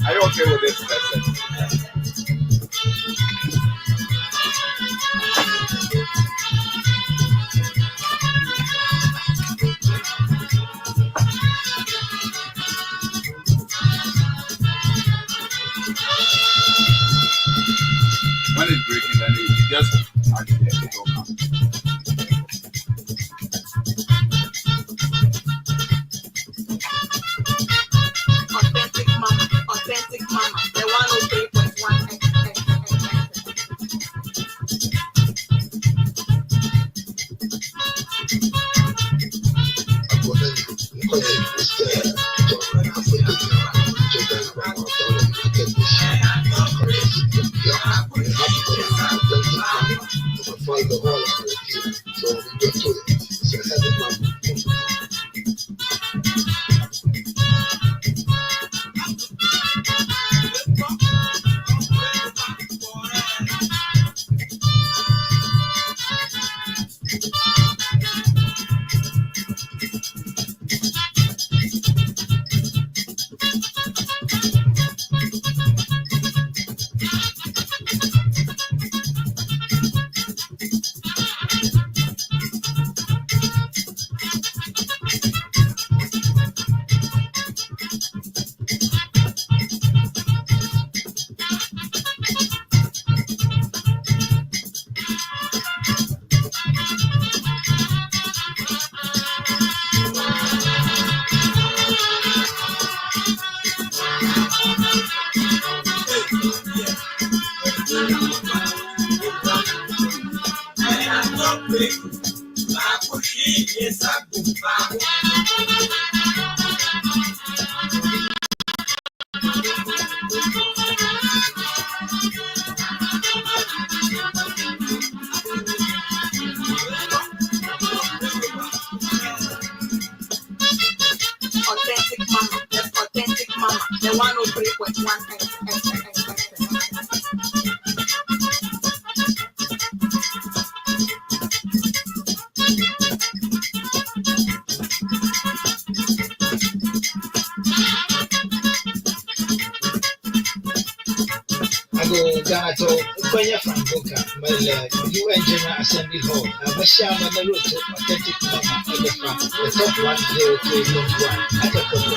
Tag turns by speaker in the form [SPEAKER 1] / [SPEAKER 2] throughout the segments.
[SPEAKER 1] Are you okay with this message? When it's breaking, then you just actually let it go now.
[SPEAKER 2] Authentic Mama, the 103.1 Authentic mama, authentic mama, the 103.1
[SPEAKER 3] Gato, Konya Francoka, Mele, UN General Assembly Hall, Mashama Naruto, Authentic Mama, the top 103.1 at the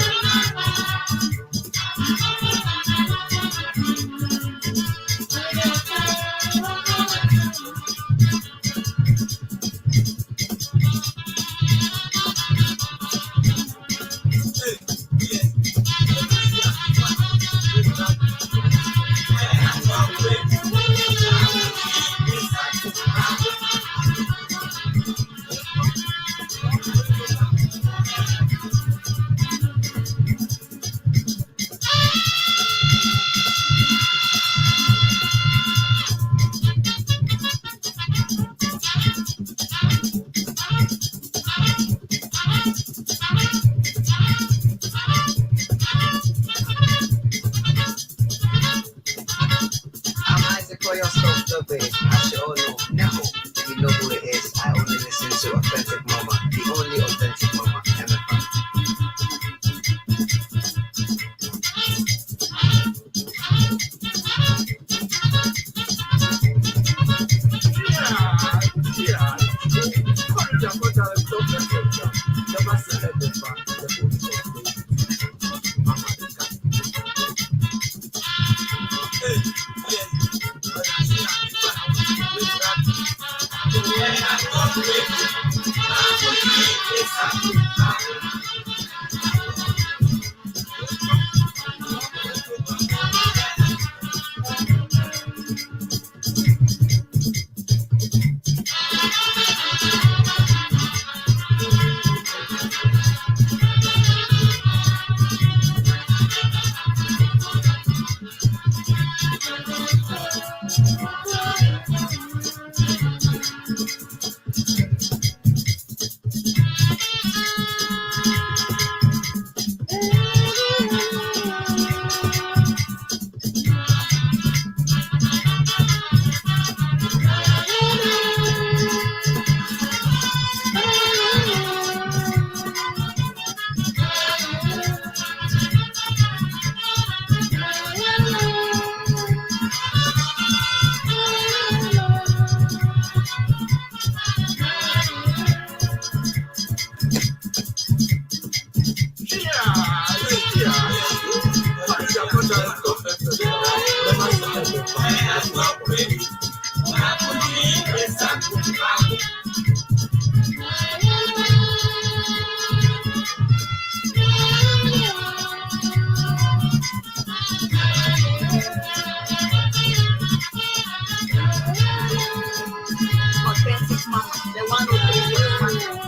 [SPEAKER 2] authentic mama, the 103.1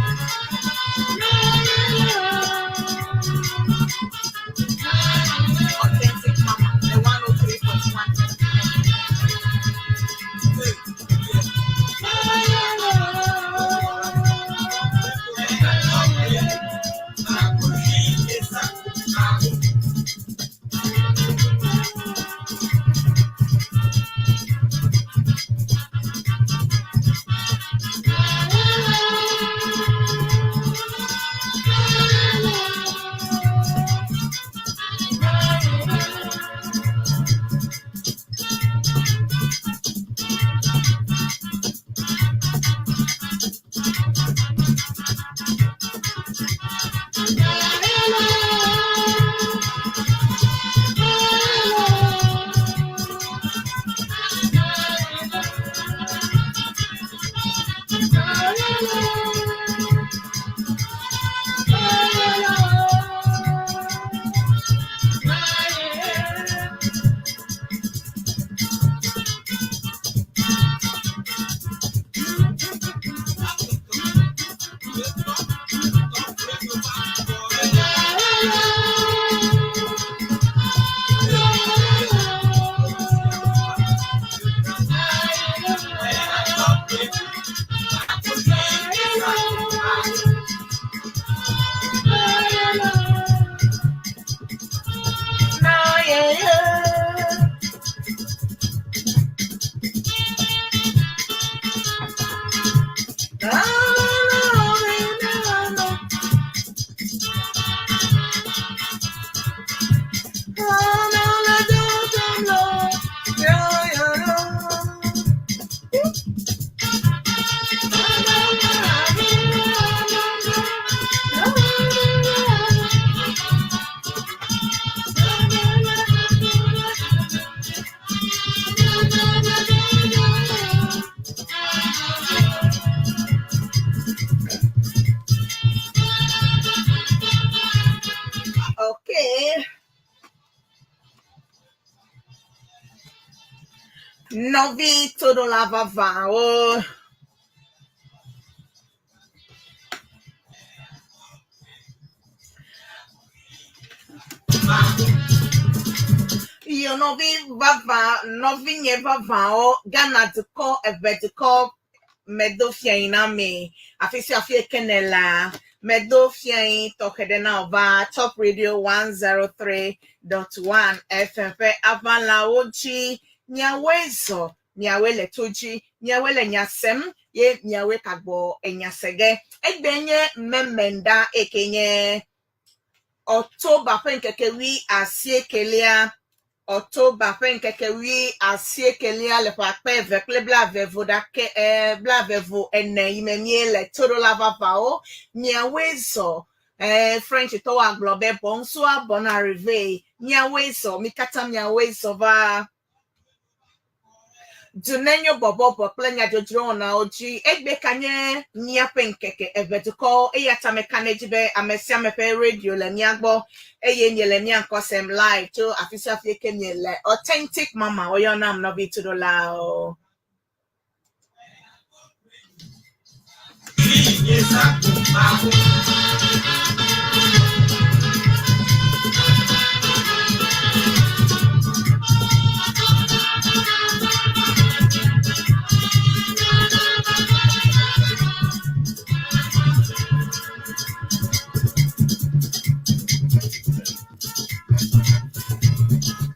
[SPEAKER 3] Thank
[SPEAKER 2] Okay. Novi todo lava vao. Io novi vava, novi nye vavao, Ghana de ko evedico medo fiaina me. Afisi afie kenela. Medo fiain tokedena ova Top Radio 103.1 FM avala oji nyawezo nyawele toji nyawele nyasem ye nyawe kagbo enyasege egbenye memenda ekenye October penkekewi asiekelia October penkekewi asiekelia le pape avec le blavevo dake blavevo ene imemie le todo lava vao nyawezo French to aglobe bonsoir bon arrivé nyawezo mikata nyawezo va Dunenyo Borborbor plenya jojro na oji egbe kanye nia penkeke evetuko eyata mekanejibe amesia mepe radio le niagbo eye nyele niankosem live to afisi afike nyele authentic mama oyona am no be to do lao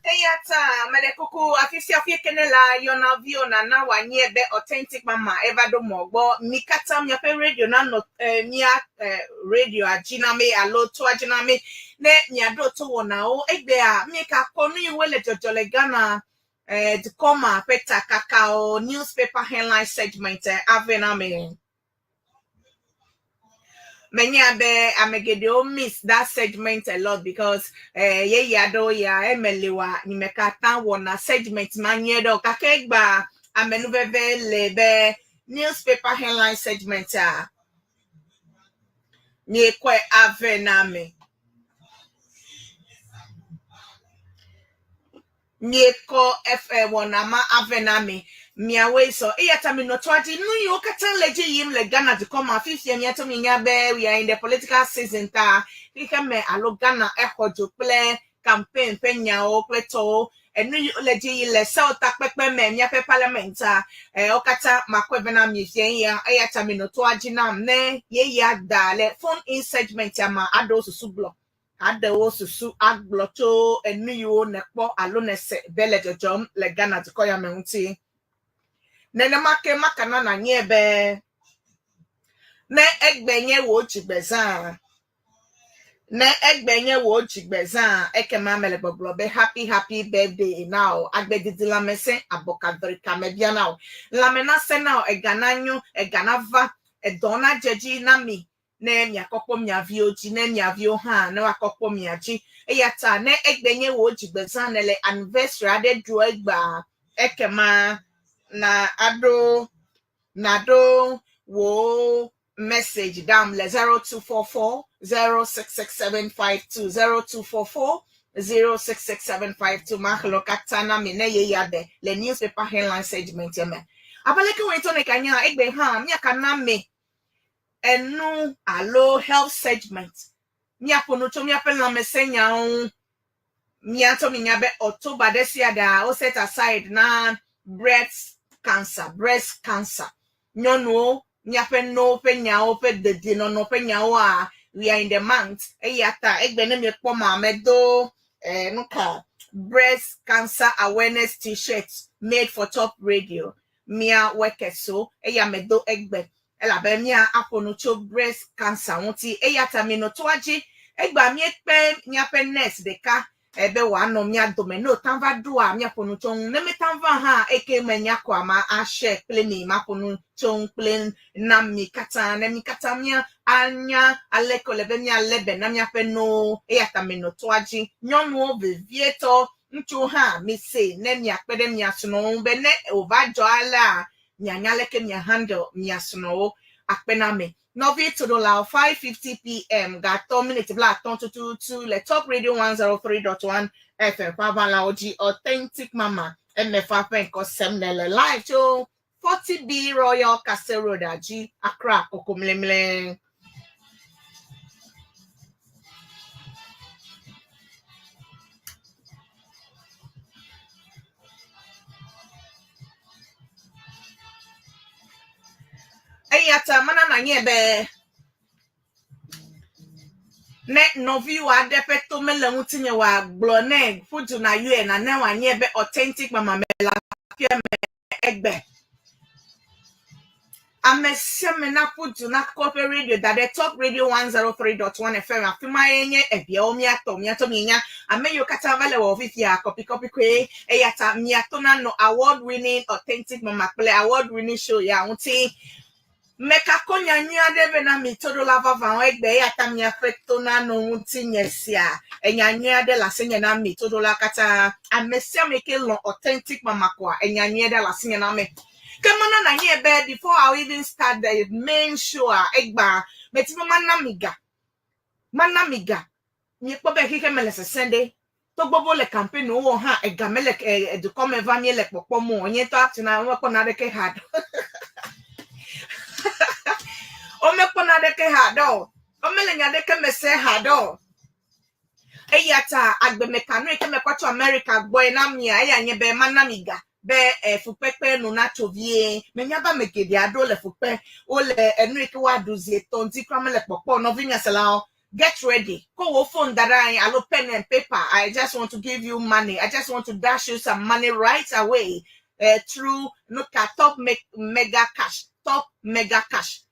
[SPEAKER 2] eyata medekuku afisi afike nela yona viona na wanyebe authentic mama evado mogbo mikata myape radio na no mia radio ajiname aloto ajiname ne nyado to wona o egbe a mika konu iwele jojole Ghana the coma peta kakao newspaper headline segment avename many abe amegedo miss that segment a lot because ye yado ya emeliwa nimekata wona segment manyedo kakegba amenubebe lebe newspaper headline segment ni kwe avename Mieko F1 ama avenami miawe so iyata mi notwati nu yo katan leje yim le Ghana to come afifia mi ato mi nyabe we are in the political season ta ika me alo Ghana ehojo ple campaign penya o pleto enu leje yi le south pepe me mi ape parliament okata makwebena mi fie ya iyata mi notwaji na ne ye ya dale phone in segment ama ado susu block Adewo susu agloto eniyo nekpo alonese bele jojom le Ghana to koya menti nene make makana na nyebe ne egbenye wo chigbeza ne egbenye wo chigbeza ekema mele boblobe happy birthday now agbedidi lamese abokadri kamebia now lamena se now egananyo eganava dona jeji na mi na mi akokpo mi avio ji na mi avio ha na akokpo mi aji eyata na egbenye wo jigbezan le anniversary ade dro egba ekema na ado wo message dam le 0244 066752 0244 066752 mahlo katana mi na ye yade le newspaper headline segment yeme abaleke wento ne kanya egbe ha mi akana me enu alo health segment mi apono to mi apela mesenya on mi ato mi nyabe October this year da o set aside na breast cancer nyono nyape no penya ope de no penya wa we are in the month eyata egbe ne me po ma medo nuka breast cancer awareness t-shirt made for Top Radio mia workers so eya medo egbe ela be mia aponucho breast cancer wonti eyata mi no toaji egba mi pe nyape nurse de ka ebe wa no mi adome no tanva dua mi aponu chong ne mi tanva ha eke menya kwa ma a share pleni ma aponu chong plen na mi kata ne mi kata mi anya aleko lebe mi alebe na mi apeno e ata me no toaji nyonu obevieto nchu ha mi se ne mi akpede mi asuno be ne ovajo ala nyanya leke mi handle mi asuno akpena me Novi to the 5:50 p.m. Got 2 minutes black 222 le Top Radio 103.1 FM Pavala OG Authentic Mama MFA Penko Semnele live show 40B Royal Castle Road G Accra Kokomlemle. Eyata mana na nyebe ne novi wa depeto mele mutinye wa glone fudu na yue na ne wa nyebe Authentic Mama mela pia me egbe amesiame na fudu na Corporate Radio that the Top Radio 103.1 FM afima yenye ebia omiato minya ameyo kata vale wa ofifia copy kwe eyata miato na no award winning Authentic Mama play award winning show ya unti meka konya nya debe na mitodo lava van egbe ya tamia afecto na no unti nyesia enya de la senya na mitodo la kata amesia meke lo Authentic Mama kwa enya de la senya na me kemana na nye be before I even start the main show egba metibo manamiga nye pobe kike mele se sende to gbobo le campaign wo ha ega mele edu come va mi le popo mo onye to atina wo ko na de ke hard o me ko na de ke hado o mele nya de ke mese hado eyata agbe mekanu ke me kwato America boy na mi aya nye be manamiga be fupepe no na chovie menya ba megede ado le fupe o le enrique wa dozie tonti kramele popo no vinya sala get ready ko wo phone that I lo pen and paper I just want to give you money I just want to dash you some money right away through look at top mega cash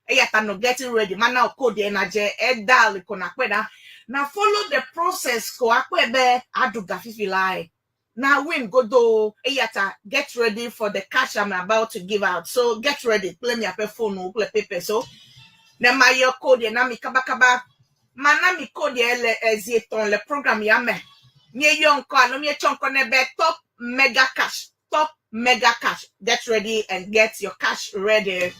[SPEAKER 2] eyata no getting ready mana code energy edal ko na kweda na follow the process ko akwebe aduga fifilai now win go do eyata get ready for the cash I'm about to give out so get ready play me up a phone play paper so na my code na mi kabakaba mana mi code le ezieton le program ya me nye yonko alo mi chonko ne be top mega cash get ready and get your cash ready.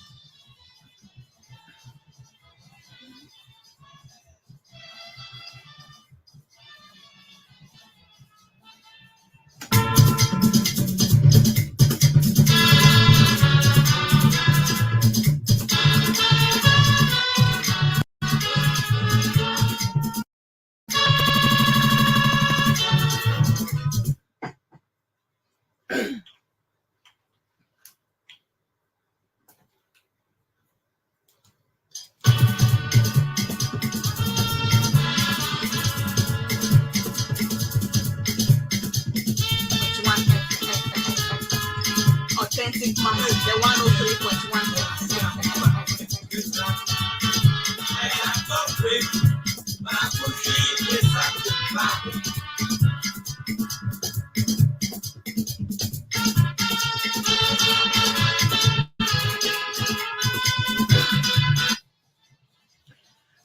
[SPEAKER 2] Authentic Mama is the 103.1.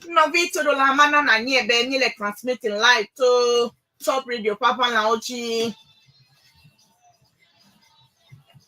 [SPEAKER 2] No Vito do la mana na nye be ni le transmitting live to Top Radio Papa na ochi.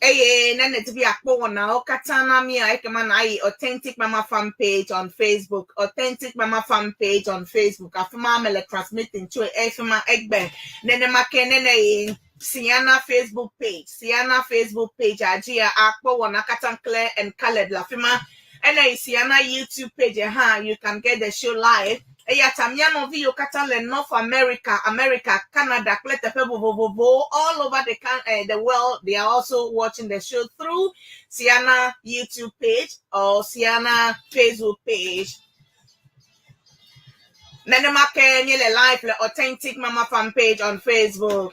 [SPEAKER 2] Nene to be a na okatana mi I Authentic Mama fan page on Facebook. Authentic Mama fan page on Facebook. Afuma me le transmitting to efuma egbe. Nene makenene CEANA Facebook page. CEANA Facebook page. Ajia akpo wana katan clear and colored la fima. And CEANA YouTube page. You can get the show live. Tamiano video Catalan North America, Canada, all over the world. They are also watching the show through CEANA YouTube page or CEANA Facebook page. Nanemake nyele live the Authentic Mama fan page on Facebook.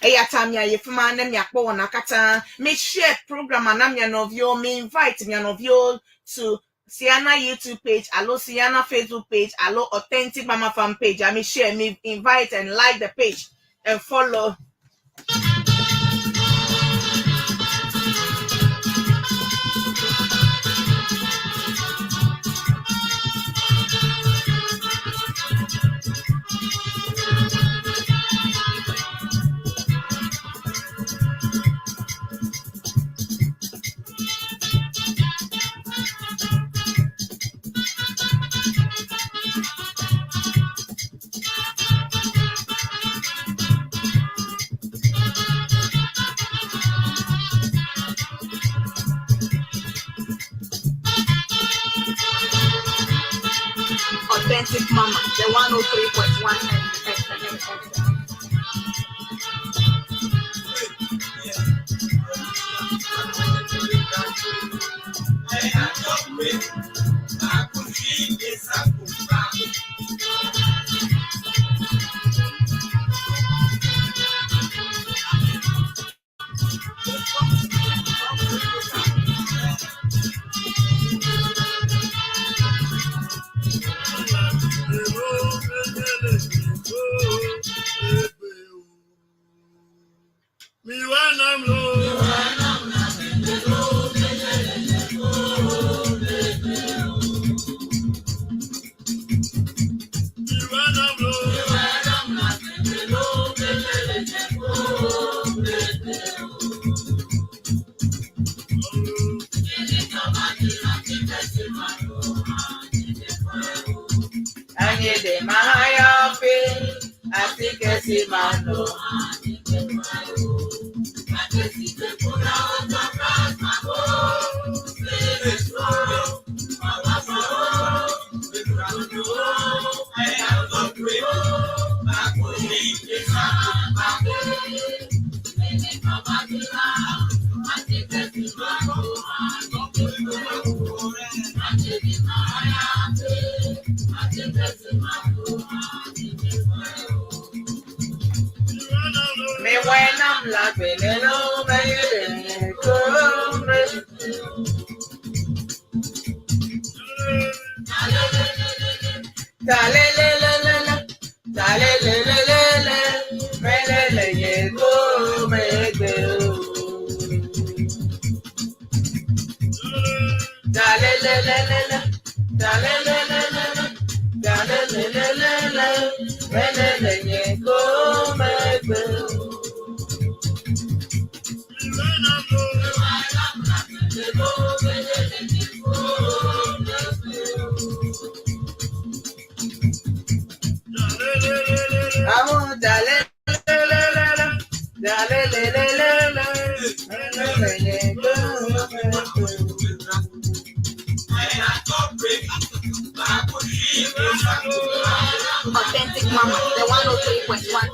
[SPEAKER 2] Tamia yefuma nem yakpo wana kata me share program anamya novio me invite me novio to CEANA YouTube page, allo CEANA Facebook page, allo Authentic Mama fan page. I me share, me invite and like the page and follow. Authentic Mama, the 103.1 Authentic Mama, the 103.1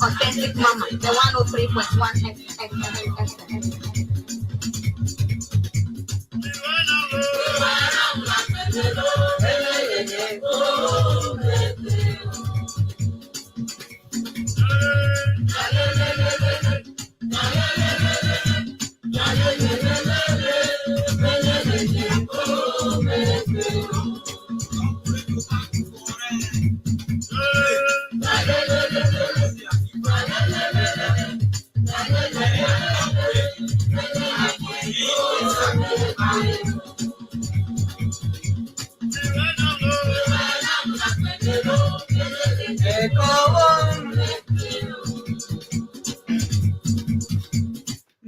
[SPEAKER 4] Authentic Mama, the 103.1 FM.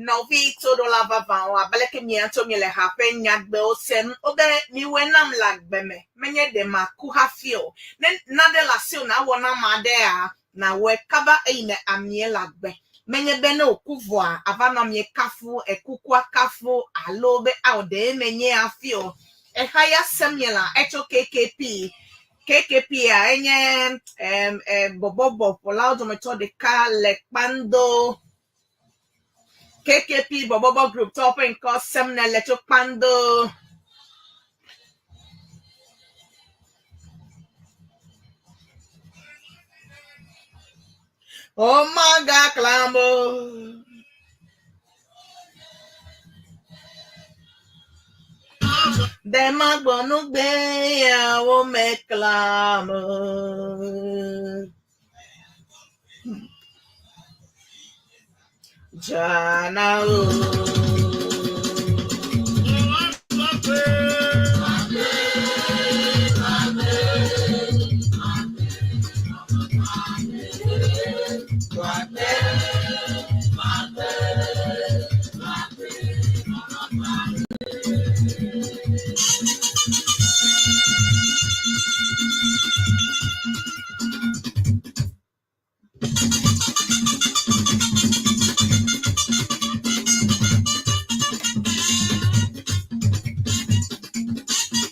[SPEAKER 2] Novito do la vava wa baleke mianto mi le hape nyagbe osem obe mi wenam lagbe menye de makuha fio na de la sio na wona made a na we kaba ine amie lagbe menye bene okuvwa avana mi kafu ekukwa kafu alobe aude menye afio e haya semyela echo KKP a enye bobobo polaudo metode ka le pando KKP Borborbor group top and cost semna lecho pando. Oh my God, clambo. Dem agbono gbe ya wo me clambo. Jana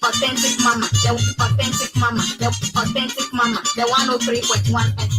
[SPEAKER 4] Authentic Mama, the Authentic Mama, the 103.1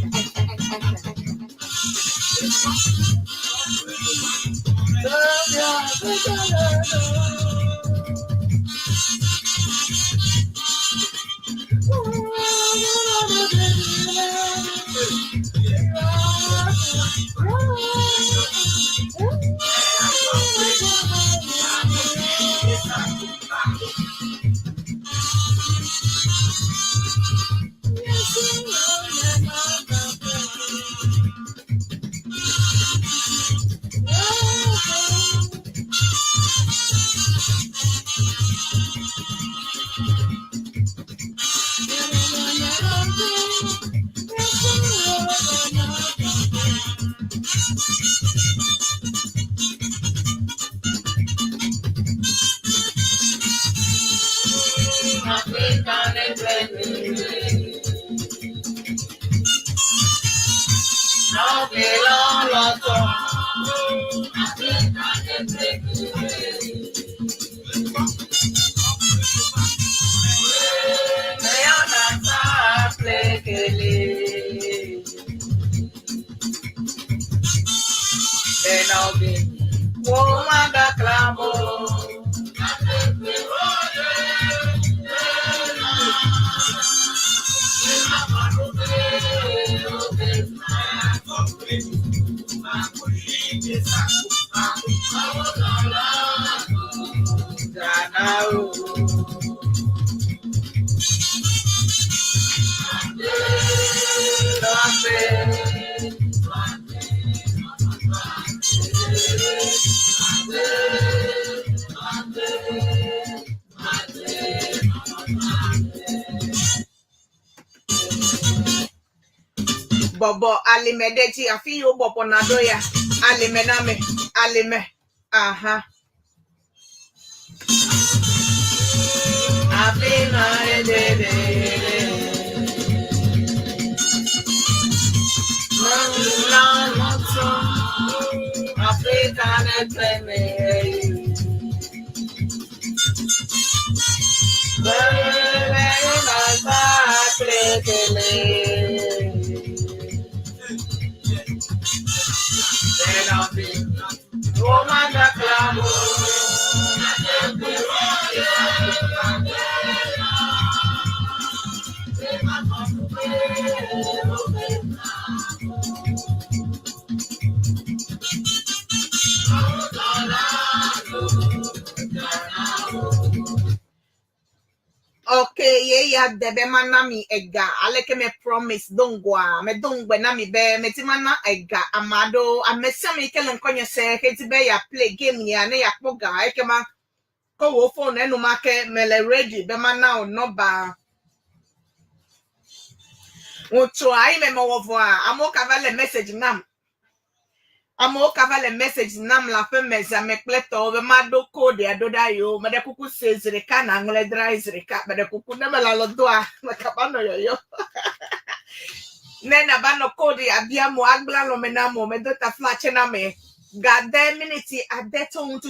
[SPEAKER 2] Bobo alimedeji afiyo bobo nadoya alimename alime aha afina edede na moto Africa na treme Okay, yeah, debe manami ega. Aleke me promise dongwa. Me dongwe nami be me timana ega amado. Amesami kele nkonye se keti be ya play game ya ne ya poga. Eke ma ko wo phone enu make mele ready be mana o no ba. Ucho ai me mo voa. Amo kavale message nam. Amo kavale message nam la fe meza me kleto be mado code ya doda yo me de kuku sezreka na ngole dry zreka me de kuku ne me la lodoa me kabano yo nena bano code ya bia mo agbla lo me na mo me dota flache na me gade minute adeto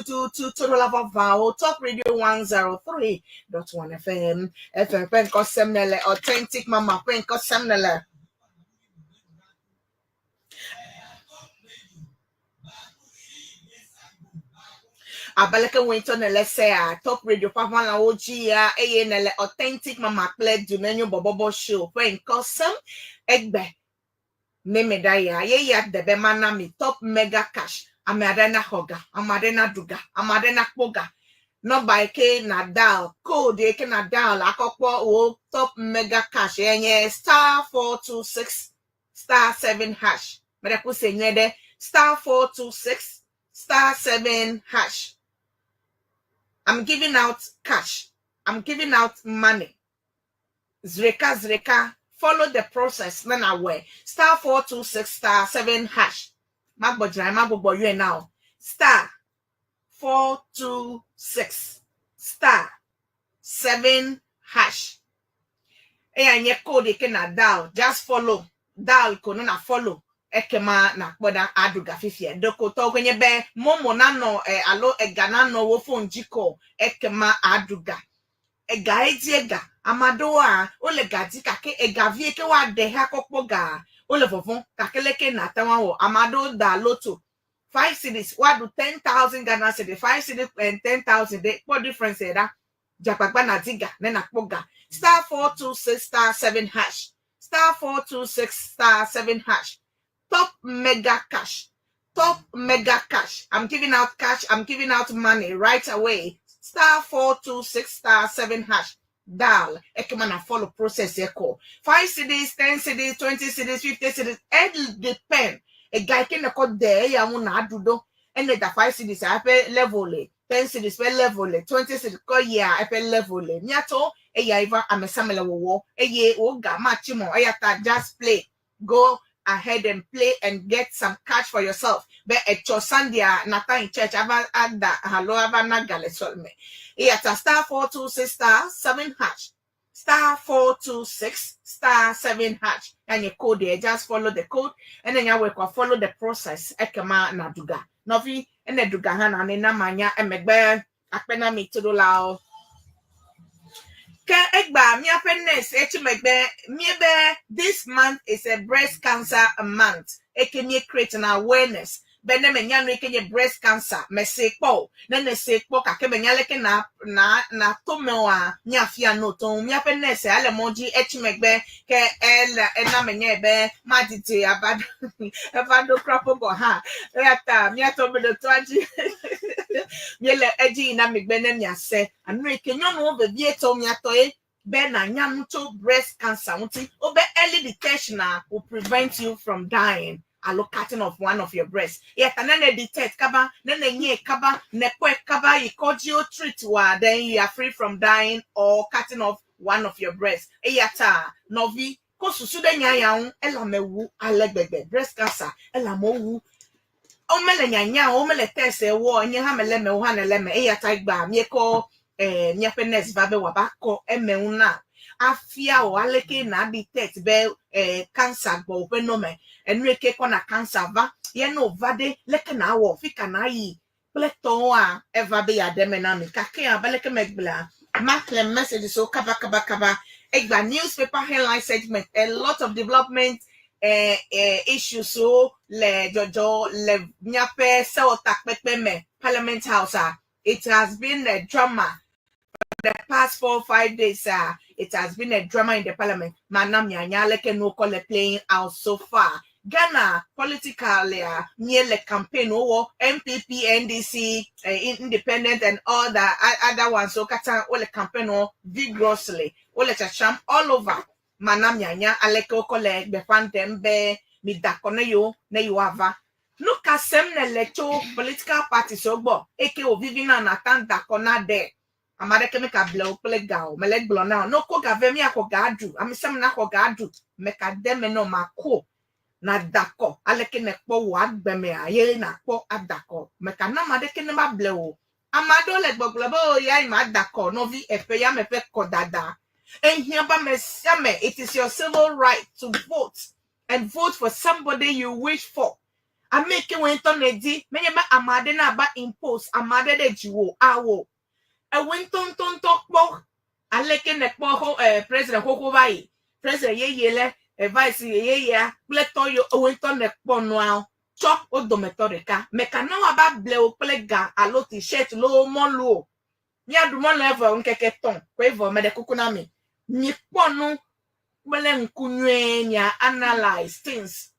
[SPEAKER 2] to lava vowel top radio 103.1 FM FM ko semnele authentic mama pen ko semnele Abaleke winter nele say top radio papa la oji ya eye nele authentic mama play Dunenyo Borborbor show when custom egbe neme daya ye ya debe mana mi top mega cash amadena hoga amadena duga amadena poga no by ke na dial code ke na dial akokpo o top mega cash enye *426 *7 hash mere ku se nyede *426 *7 hash. I'm giving out cash. I'm giving out money. Zreka. Follow the process. Then I wear *426 *7 hash. Magbo you now. *426 *7 hash. And your code can dial. Just follow. Dial na follow. Ekema na kpoda aduga fifie doko to gwenye be momo na no alo ega na no wo phone jiko ekema aduga ega ega amado a ole gadi kake ega vie ke wa de ha kokpo ga ole fofon kakeleke na tawa wo amado da loto 5 cities what do 10,000 Ghana cedi 5 cities and 10,000 de what difference era japagba na diga na kpoga *426 *7 hash *426 *7 hash. Top mega cash. I'm giving out cash. I'm giving out money right away. *426 *7 hash. Dial. Ekemana follow process echo. 5 cities, 10 cities, 20 cities, 50 cities. It depend. A guy can call there. Ya wuna adudo. And the 5 cities I pay level. 10 cities pay level. 20 cities call I pay level. Nyato. Eya iva amesamele wo. Eye oga machimo. Eyata just play. Go ahead and play and get some cash for yourself. But at your Sunday, Nata in church, Ava ada hello Ava nagale solme. It's a *426 *7 hash. *426*7# and your code there. Just follow the code and then you will follow the process. Ekema na duga. Novi and the duga hana na manya emegbe akpena mi to do lao. Egba mi apenes echimegbe miebe this month is a breast cancer month. Ekemi create an awareness. Bene menyano ekenye breast cancer mesekpo na nesekpo kake menyaleke na tomewa nyafia no ton mi apenes ale moji echimegbe ke ena menyebe madite abado krapo go ha yata mi atomedo twaji miele eji na megbene mi ase anu ekenyo no be eto mi atoe be na nyamuto breast cancer unti obe early detection will prevent you from dying. Allocating of one of your breasts. Yet another detect kaba, nene nye kaba, nekwe kaba, you treat wa, then you are free from dying or cutting off one of your breasts. Eyata novi ko susude nya yaun elamewu alegbegbe breast cancer elamowu omele nya omele tese wo nye ha meleme wo haneleme eyata igba mieko nyapenes babe wabako emeuna afia o aleke na detect be cancer gbo penome enreke kona cancer va ye no vade leke na wo fika na yi pleto a eva be ya demena mi kake abaleke megbla makle message so kaba egba newspaper headline segment a lot of development issues so le jojo le nyape se otakpepe me parliament house it has been a drama the past 4 or 5 days, it has been a drama in the parliament. Manam nyanyaleke no call playing out so far. Ghana politically near campaign over MPP, NDC, independent and all the other ones. So kata all the campaign vigorously. All the cham all over. Manam nyanya aleke call the phantom be midakone yo ne you ava. No kasem ne lecho political parties ogbo. Eke o vivina na tan dakona de. Amareke me ka blo plegao me leg blo now no ko gave mi akogadu amisem na akogadu me ka deme no mako na dako aleke ne po wa gbeme aye na po adako me ka na madeke ne ma blo amado le gbogbo ya ma dako no vi epe ya me pe kodada enhia ba me seme it is your civil right to vote and vote for somebody you wish for. I make it when ton edi me ba amade na ba impose amade de jiwo awo a winton talk aleke ne po president koko bai president ye vice ye ya pleto yo winton ne po no chop odometorika meka na aba ble o plega alo t-shirt lo mo lo mi adumo level nkeke ton kwevo me de kukuna mi po no mele nkunwe nya analyze things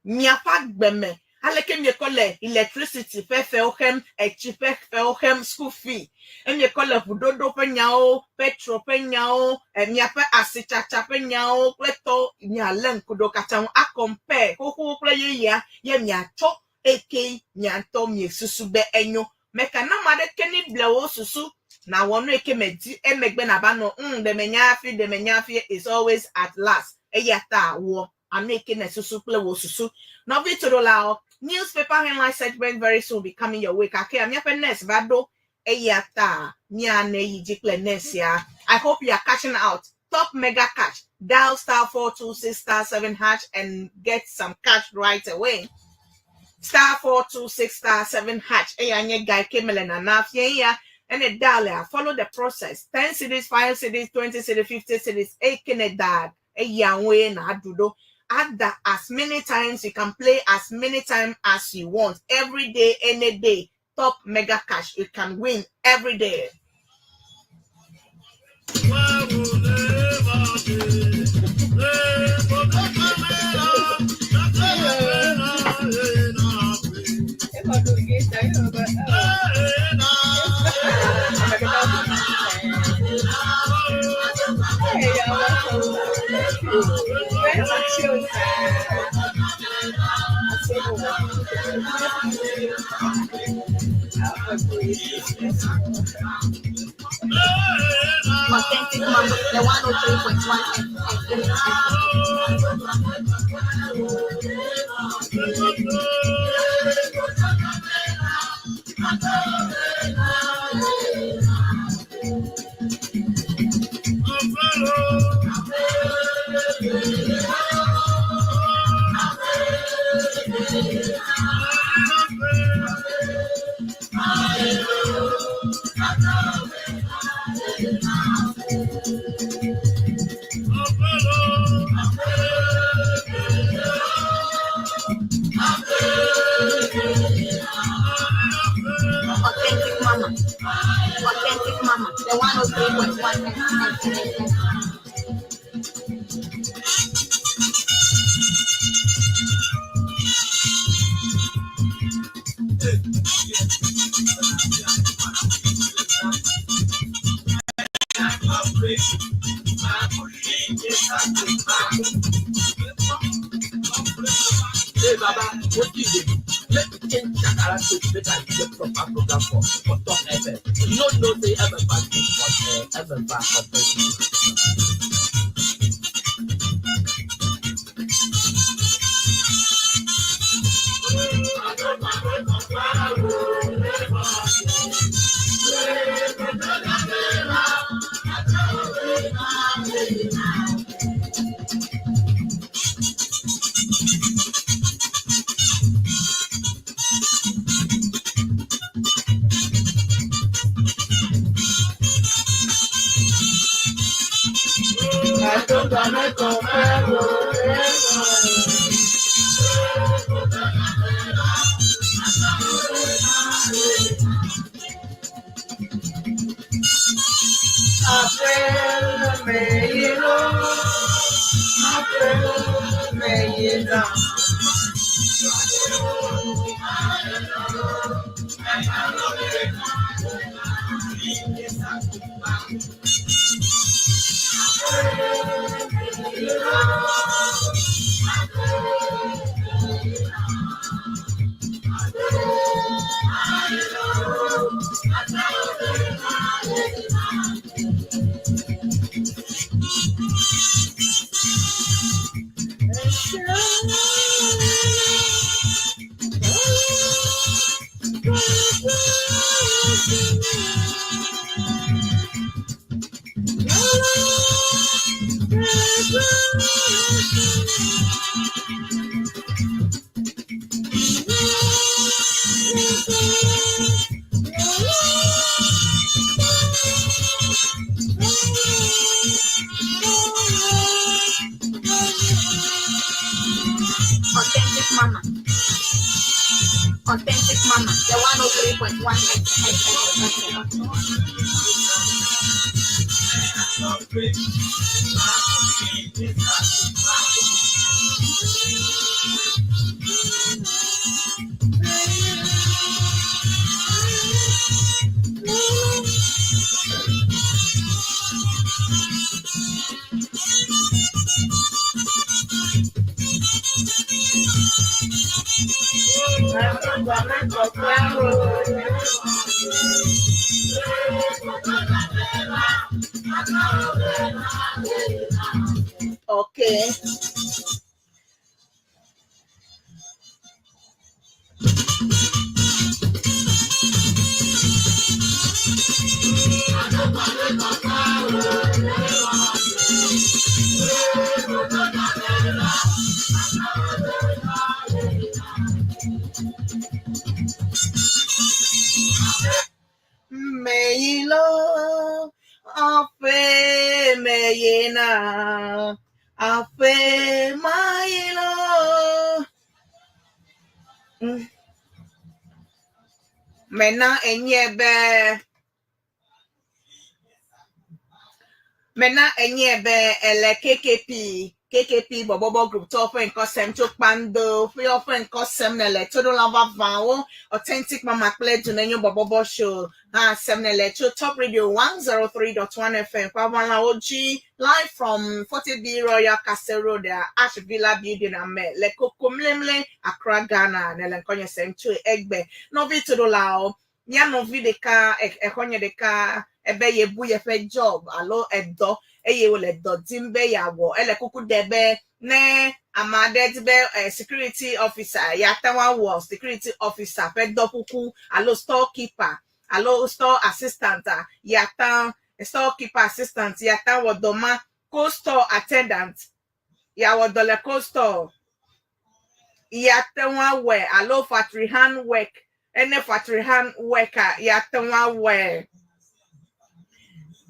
[SPEAKER 2] mi afa gbeme aleke mi kole electricity fe ohem echipe fe ohem school fee emi kole budodo pe nyao petrol pe nyao mi afa asichacha pe nyao pleto mi alen kudo kata a compare ho play ye mi acho eke mi anto mi susu be enyo meka na made keni blewo susu na wonu eke medi emegbe na ba no de menyafi is always at last eyata wo aneke ne susu play wo susu no vi to lao newspaper headline segment very soon be coming your way. Kake am yapenes vado eyata nyane yijikle nesia. I hope you are catching out. Top mega cash. Dial *426*7# and get some cash right away. *426*7#. Eyanye guy kemelena nafye and a dollar. Follow the process. 10 cities, 5 cities, 20 cities, 50 cities. Ekene dad. Eyanwe na adudo. Add that as many times you can play as many times as you want every day, any day. Top mega cash you can win every day.
[SPEAKER 4] Authentic Mama, the 103.1 FM. Authentic mama. Authentic mama. The 103.1 FM.
[SPEAKER 5] Hey, Baba, what do you do? Let me change the character to make a proper program for Top FM. You don't know they ever back this ever back of the
[SPEAKER 4] Authentic mama. Authentic mama. The 103.1
[SPEAKER 2] Okay. Meyilo afe meyena afe mayilo mena enyebe ele KKP Borborbor group to offering custom to pando free offering custom nele todo lava vao authentic mama play Dunenyo Borborbor show 7 to top radio 103.1 FM Pavana OG live from 40B Royal Castle Road Ash Villa Building ame le kokomlemle Accra Ghana nele konye sem to egbe no vi todo lao nya no vi de ka ekonye de ka ebe ye bu ye fe job alo edo eye wo le do timbe ya wo ele kuku debe ne amade tibe security officer ya tawa wo security officer fe do kuku alo storekeeper alo store assistant ya tan storekeeper assistant ya tan wo doma coastal attendant. Ya wadole coastal. Ya tenwa we alo factory hand work. Ene factory hand worker ya tenwa we.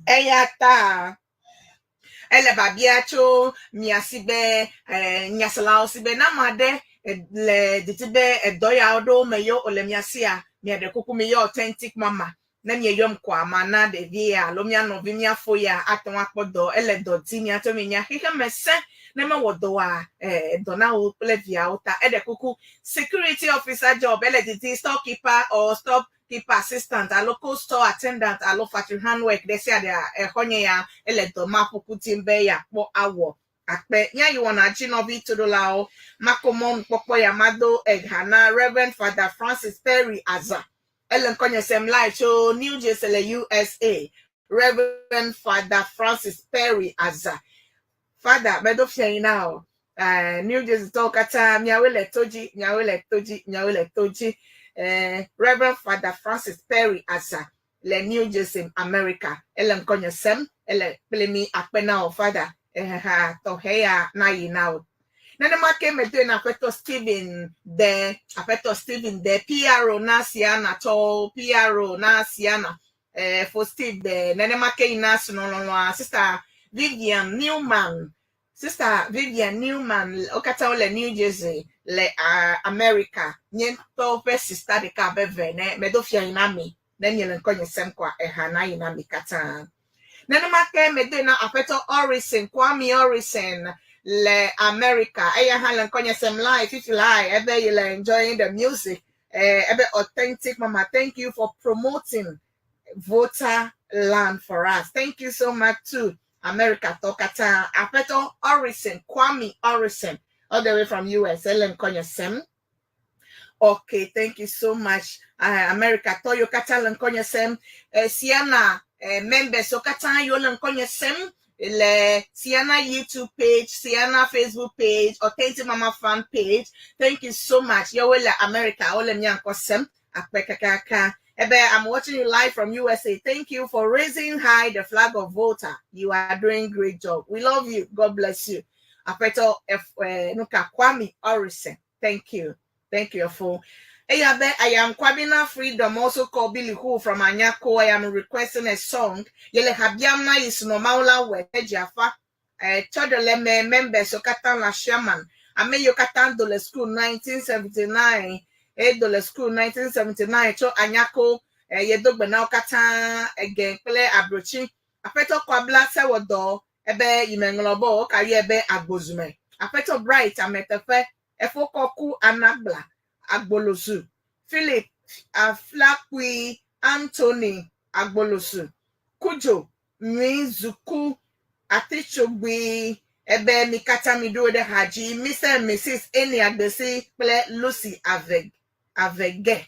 [SPEAKER 2] Eyata. Ele babiacho miasibe nyasalao sibe namade le ditibe edoya odo meyo ole miasia mi de kuku meyo authentic mama na mi yom kwa mana de via lo mi ano bi mi afoya atonwa podo ele do ti mi ato mi nya hika mese na me wodo a do na o plevia uta de kuku security officer job ele diti storekeeper or storekeeper assistant a local store attendant a lo factory handwork they say they are honye ya ele do mapuku timbe ya po awo akpe nya you wanna chinobi to do lao makomon popo ya mado eghana Reverend Father Francis Perry Aza ellen konye sem live show New Jersey USA Reverend Father Francis Perry Aza Father bedo fie now New Jersey tokata miawele toji Reverend Father Francis Perry Aza le New Jersey America ellen konye sem ele plemi akpena o Father to heya na yi now nane make me do na afeto Stephen de PRO na CEANA to PRO na CEANA for Steve de nane make ina no sister Vivian Newman okata ole New Jersey le America nyento pe sister de ka beve ne me do fia ina mi na nyele nkonye sem kwa na ina mi kata nane make me do na afeto Kwame Orison le America eya halan konye sem live if you like ebe you enjoying the music ebe authentic mama thank you for promoting voter land for us thank you so much too America tokata apeto Orison Kwame Orison all the way from US elen konye sem okay thank you so much America to yo kata len konye sem CEANA members okata yo len konye sem le CEANA YouTube page, CEANA Facebook page, Authentic Mama fan page. Thank you so much. Yowela America, ole nyanko sem akpekaka. Ebe, I'm watching you live from USA. Thank you for raising high the flag of voter. You are doing great job. We love you. God bless you. Apeto nuka Kwame Orison. Thank you. Thank you for. I am Kwabina Freedom, also called Billy Who from Anyako. I am requesting a song. Yele Habiamna is no maula we Jafa. Chodoleme members Yokatan La Shaman. I may Yokatan Dole School 1979. Dole School 1979. Cho Anyako. Yedog Benau Katan again. Play Abrochi. Apeto Kwabla Sewodo. Ebe Yimenglobo. Kayebe Agbozume. Apeto Bright. Ametefe. Efokoku Anabla. Agbolosu, Philip Aflakwi Anthony Agbolosu, Kujo Mizuku Atichogbi Ebe Mikata Mido de Haji, Mr. and Mrs. Eni Agbesi Ple Lucy Avege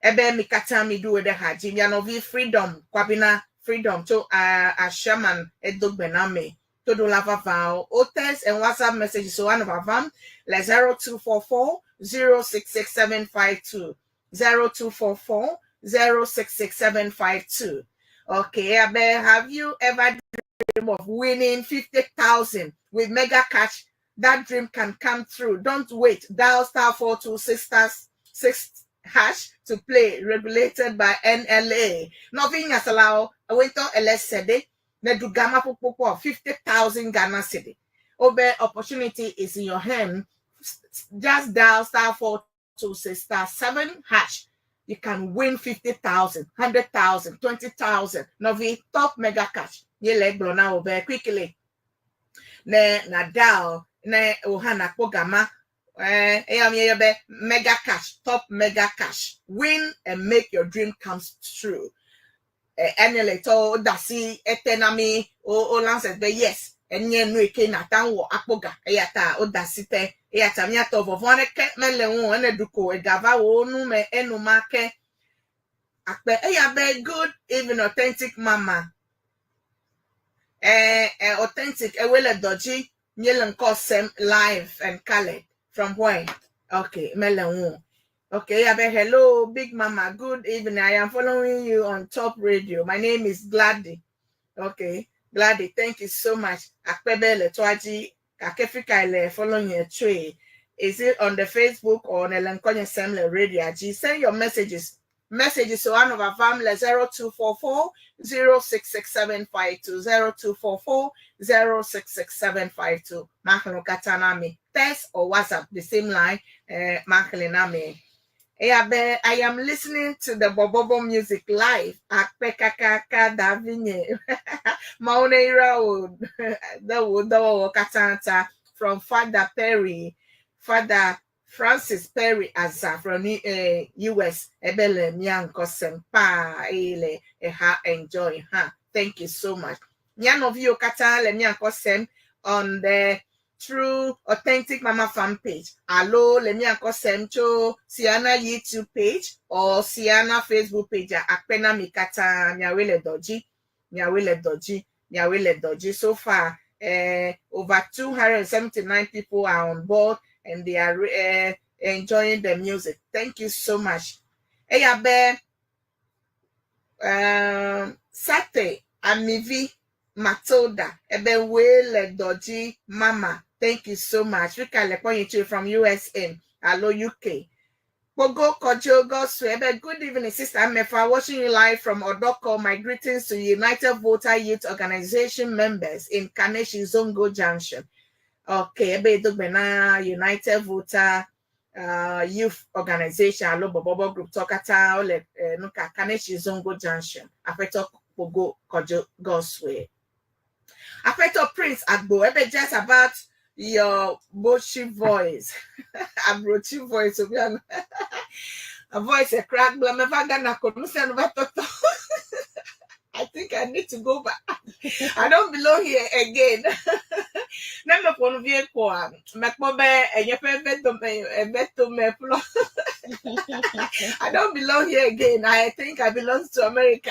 [SPEAKER 2] Ebe Mikata Mido de Haji, Yanovi Freedom, Kwabina Freedom to a shaman Edogbename. Todo lava vow, Otes and WhatsApp messages so one of our vam, le 0244 066752 0244 066752. Okay, Abe, have you ever dreamed of winning 50,000 with mega cash? That dream can come true. Don't wait. Dial star 426 hash to play. Regulated by NLA. Nothing has allowed. I went to LSD. Nedugama popo 50,000 Ghana cedi. Obe opportunity is in your hand. Just dial star 426 star 7 hash. You can win 50,000, 100,000, 20,000. Novi top mega cash. Ye leg blona obe quickly. Ne na dial ne ohana pogama. Mega cash, top mega cash. Win and make your dream come true. Annually to dasi etenami o lances be yes enye no eke na tanwo akpoga eyata o dasite eyata miato vovone ke melewu eneduko egava wo nu me enumake akpe eyabe good even authentic mama authentic ewele doji nyelen kosem live and colored from where okay melewu. Okay, hello, Big Mama. Good evening. I am following you on Top Radio. My name is Gladdy. Okay, Gladys, thank you so much. Akpebe le toaji kakefika ile following your tree. Is it on the Facebook or on the Lankonya Assembly Radio? Send your messages. Messages to one of our family 0244 066752 0244 066752. Makalo katanami. Text or WhatsApp, the same line. Makelinami. I am listening to the Borborbor music live. Akpekakaka Davinye. Mauneira the Katanta from Father Perry. Father Francis Perry Asa from US. Ebele Nyanko Sempa ele enjoy. Thank you so much. Nyan of you Kata le Nyanko Sem on the True Authentic Mama fan page. Hello, let me sem to CEANA YouTube page or CEANA Facebook page. Akpena mikata miawele doji. So far, over 279 people are on board and they are enjoying the music. Thank you so much. Eyabe Sate Amivi Matilda Ebe Wele Doji Mama. Thank you so much. We can point you from USA. Hello, UK. Pogo Kojo Goswebe. Good evening, Sister Amefa. Watching you live from Odoko. My greetings to United Voter Youth Organization members in Kaneshi Zongo Junction. Okay, Ebe Dogbena United Voter Youth Organization. Hello, Borborbor Group. Tokata Ole Nuka Kaneshi Zongo Junction. Afeto Pogo Kojo Goswe. Afeto Prince Agbo. Ebe just about your Bochi voice. A brochi voice. A voice a crack. I think I need to go back. I don't belong here again. Never one of you kwa. Macbobe and your I don't belong here again. I think I belong to America.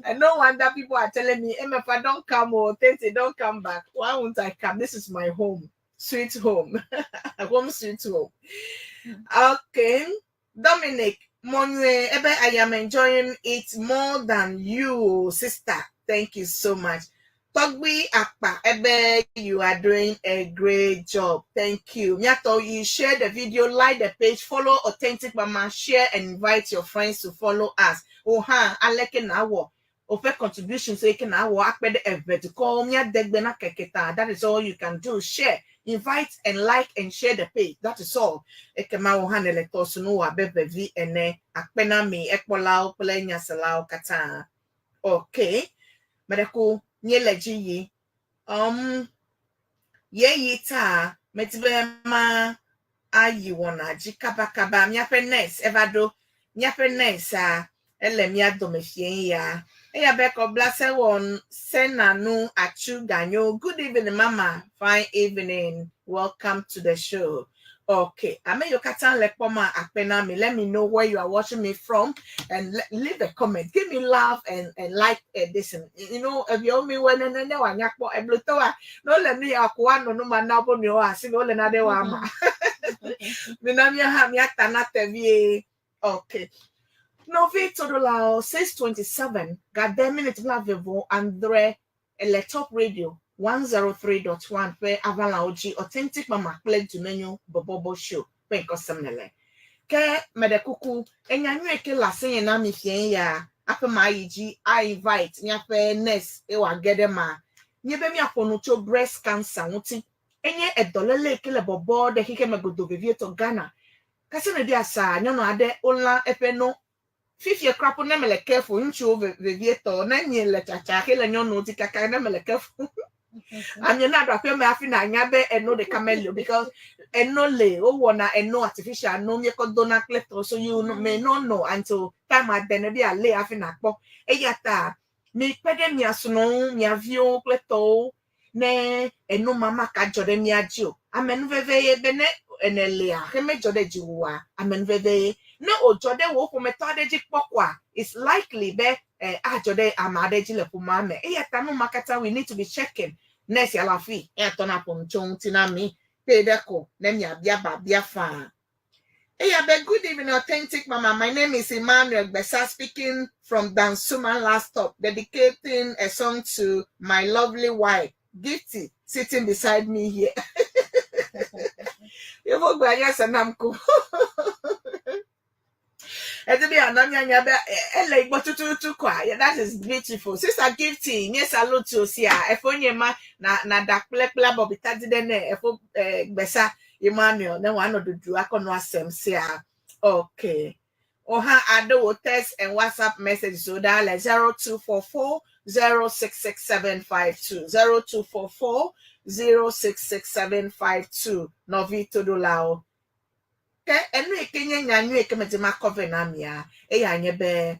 [SPEAKER 2] And no wonder people are telling me, if I don't come or things don't come back, why won't I come? This is my home. Sweet home. Home sweet home. Okay. Dominic. Monwe, Ebe, I am enjoying it more than you, sister. Thank you so much. Togbi Akpa, Ebe, you are doing a great job. Thank you. Nyato, you share the video, like the page, follow Authentic Mama, share and invite your friends to follow us. Oha, aleke na wo. Ofe contribution so you can now work with the event. That is all you can do. Share, invite, and like and share the page. That is all. Ekema handle it also no abebevi ene akpena mi ekpola plenya salao kata. Okay. Medeko nyeleji yi. Ye yita metibema ayi wona jikabakaba myape nice evado myape nice elemia domefien ya. Eya beko blase won senanu achu ganyo. Good evening, Mama. Fine evening. Welcome to the show. Okay, I mean you katan lekpoma akpena me. Let me know where you are watching me from and leave a comment. Give me love and like this. You know, if you me when and wanyakpo eblotoa no let me akwa no manabo ni o asi no le na de wa ma. Me na mi ha mi atana TV. Okay. Novi Todolao 627 Gade minute Blavevo Andre Eletop Radio 103.1 where Avala Oji Authentic Mama played Dunenyo Borborbor show when Cosamele. Ke Medekuku Enyanwe ke la senye na mi fien ya Ape Maiji I invite Nyape Nes Ewa Gedema Nyebe mi aponucho breast cancer Muti Enye edolele kele bobo de hike megodo vivieto Ghana Kasene dia sa nyono ade ola epeno Fifi crapo na mele careful nchu vivieto na nyele chacha hele nyono ti kaka na mele careful. And you not rapper me afi na nyabe eno de camelio because eno le o wona eno artificial no me ko dona klepto so you may not know until time at then be a le afi na po. Eyata mi pede mi asuno mi avio klepto ne eno mama ka jode mi ajio. Amen veve bene enele a he me jode jiwa. Amen veve no ojode wo ko metode jikpokwa it's likely be ajode amadeji le pumame eyata no makata we need to be checking nesi alafi etona ponchon tinami pedeko nemi abia ba bia fa Good evening, Authentic Mama. My name is Emmanuel Bessa, speaking from Dansuman last stop, dedicating a song to my lovely wife, Gifty, sitting beside me here. That is beautiful. Sister Gifty, yes, salute to Sia. Efonyema na dakplekla bobita didene efo Bessa Emmanuel. Then one of the Duakono Asem Sia. Okay. Oha Ado will text and WhatsApp message so that 0244 066752 0244 066752 Novito Dolao. Enu ekenye nyanyu ekemedima covenamia eyanye be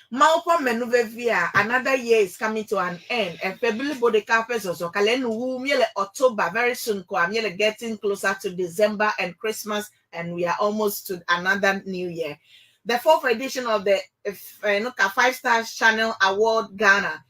[SPEAKER 2] Malpo menuvevia, another year is coming to an end, and February body carpets also kalenu miele October very soon. Miele getting closer to December and Christmas, and we are almost to another new year. The fourth edition of the 5-star channel award Ghana,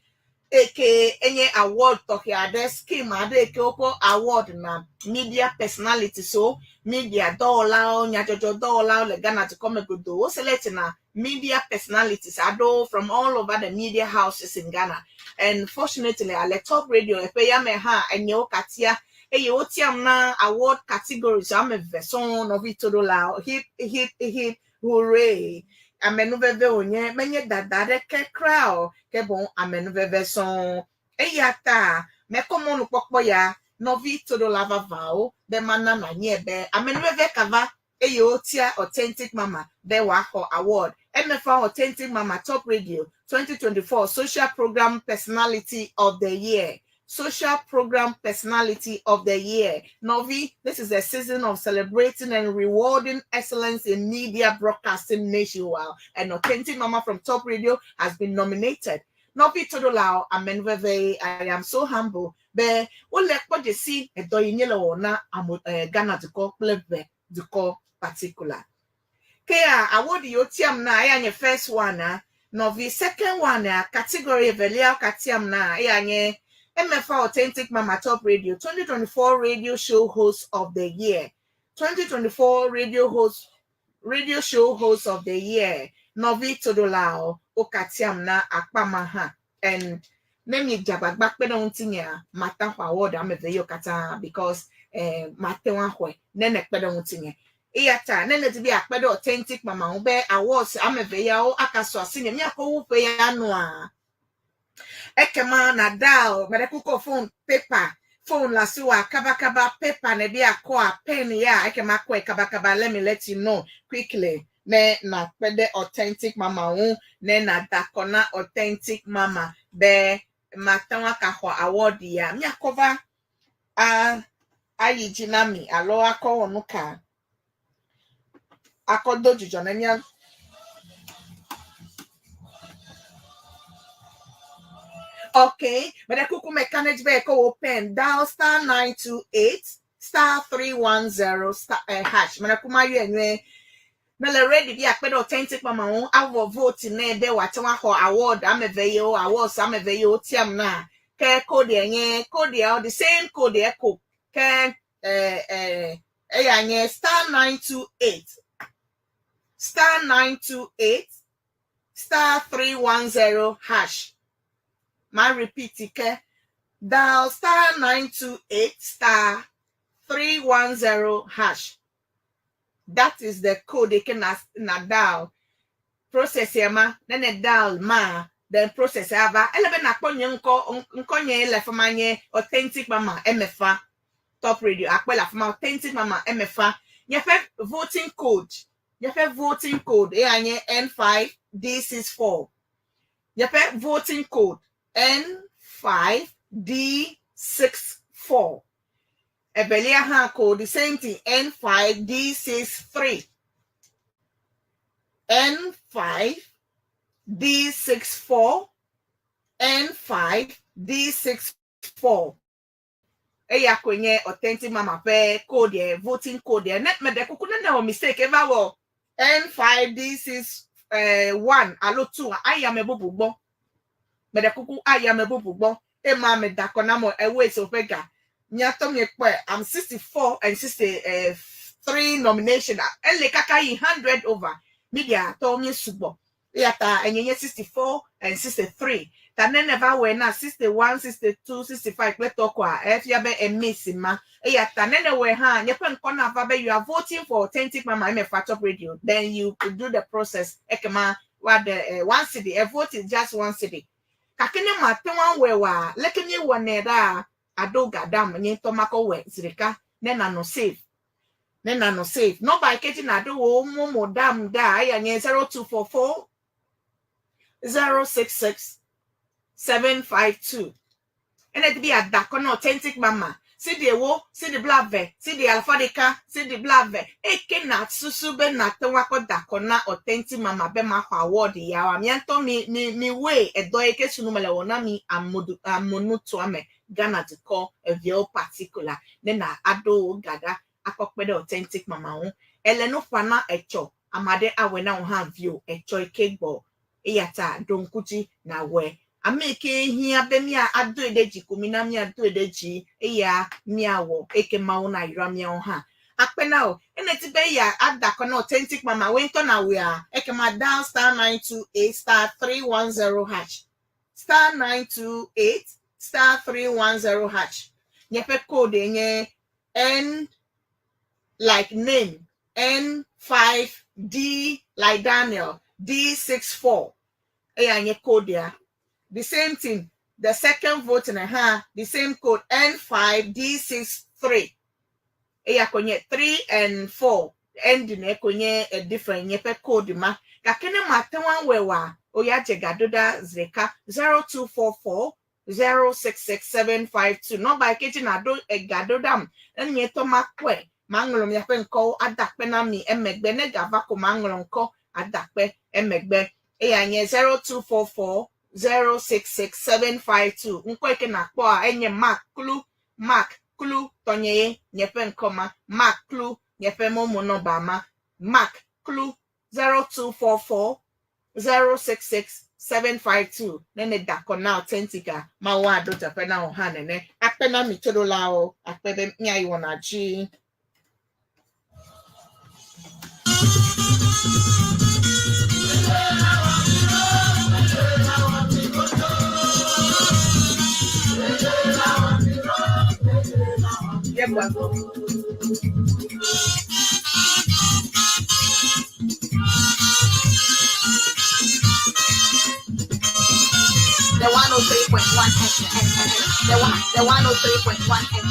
[SPEAKER 2] aka any award tokia the scheme ade opo award na media personality, so media dollar nyajojo dollar le Ghana to come go select na media personalities ado from all over the media houses in Ghana. And fortunately at top radio epeya me ha enyo katia otiam na award categories am version of it dollar hip hooray amenuveve onye menye dadare ke crowd ke bon amenuveve son eyata me komo pokpo ya novi todo lava vao de manana nyebe amenuveve kava otia Authentic Mama de wako award MFA Authentic Mama Top Radio 2024 Social Program Personality of the Year. Social Program Personality of the Year. Novi, this is a season of celebrating and rewarding excellence in media broadcasting nationwide. And Authentic Mama from Top Radio has been nominated. Novi Todolao, Amenveve, I am so humble. Be, ole kwa jesi, doyinyele ona, Ghana duko, plebe duko particular. Kea, award yotiam na, ayanye first one, Novi second one, category velia katiam na, ayanye MFA Authentic Mama Top Radio 2024 Radio Show Host of the Year. 2024 Radio Show Host of the Year. Novi Todolao Okatiam na Akpamaha. And name Jabak Pedontinia Mata Award Ameveyo Kata because Matewa Nene Pedontinia. Iata nene to be a pedo Authentic Mama Ube awards Ameveyo Akaswa Senior Miako Upeanoa. Ekema na dao merekuko phone la suwa kaba paper ne bi akwa pen ya ekema kwa kaba let me let you know quickly ne na pede Authentic Mama ne na dakona Authentic Mama be matanwa kahwa award ya mi akova ayi jinami alo akọ onuka akodo jujo na nya. Okay, but I could mechanics vehicle open dial star 928 star 310 star hash. Manakuma you Mele ready be a Authentic Mama our vote in there be what award I'm a veyo awards I'm a veyo tiam na ke code the same code echo ke star 928 star 928 star 310 hash. My repeat ke dial star 928 star 310 hash. That is the code they can na dial. Process ma then dial ma then process ava. Elebe na konye nkonye lefamanye Authentic Mama MFA Top Radio. Akwela fama Authentic Mama MFA. Yefe voting code. Yefe voting code. Anye N5D64. Yefe voting code. N5D64. Ebelia ha code the same thing. N5D63. N5D64. N5D64. Eya kwenye Authentic Mama pe code voting code. Net me de kukuna na mistake eva wo N5D61 alo 2 ayame bobo. Medekuku ayame bobo ema me dakona mo away so pega nyato me kwe I'm 64 and 63 3 nomination. Ele kaka 100 over. Media told me subo. Yata and 64 and 63. That never went 61, 62, 65. Let's talk if you have a missing ma. Yata nene we ha. You are voting for authentic mama. I'm a fat up radio. Then you could do the process. Ekema what the 1 city. A vote is just 1 city. Kakene ma one we wa. Lekene one neda. Ado gadam. Nye tomako we zirika. Nena no save. Nena no save. No by getting ado mo dam da. Yanye 0244 066 752. And it be a dakon authentic mama. See the wo, see the blave, see the alfadica, see the blave. Eke na susube na tewako dakona authentic mama be ma award ya. Mianto mi way e do eke sunumele wona mi amonu to ame Ghana to call a view particular. Then na ado gada akokpede authentic mama on. Eleno fana echo amade awena on hand view echo cake ball. Eyata donkuji na we. Ameke here be mi ado edeji kumina mi ado edeji eya miawo eke mauna iramia on ha. Akpena o eneti be ya adakona authentic mama wento na we are eke ma down star 928 star 310 hash. Star 928 star 310 hash. Nyepe code enye N like name N5D like Daniel D64. Nye code ya. The same thing. The second vote in the same code N5D63. Konye 3 and 4. Ending konye a different nyepe code ma. Kakene matewan wewa. Oya jegadoda zreka 0244 066752. No by kitchen ado egadodam. En yeto makwe. Manglom yapen ko adakpe na mi emegbe ne gavako manglom ko adakpe emegbe. Nye 0244 066752. Nkweke na kwa enye mark clue tonye nyepen koma mark clue nyepen momo no bama mark clue 0244 066752. Nene dakona authentica ma wa do japena ohane ne apena mitoro lao apebe nya iwona ji. The
[SPEAKER 4] The 103.1 The 103.1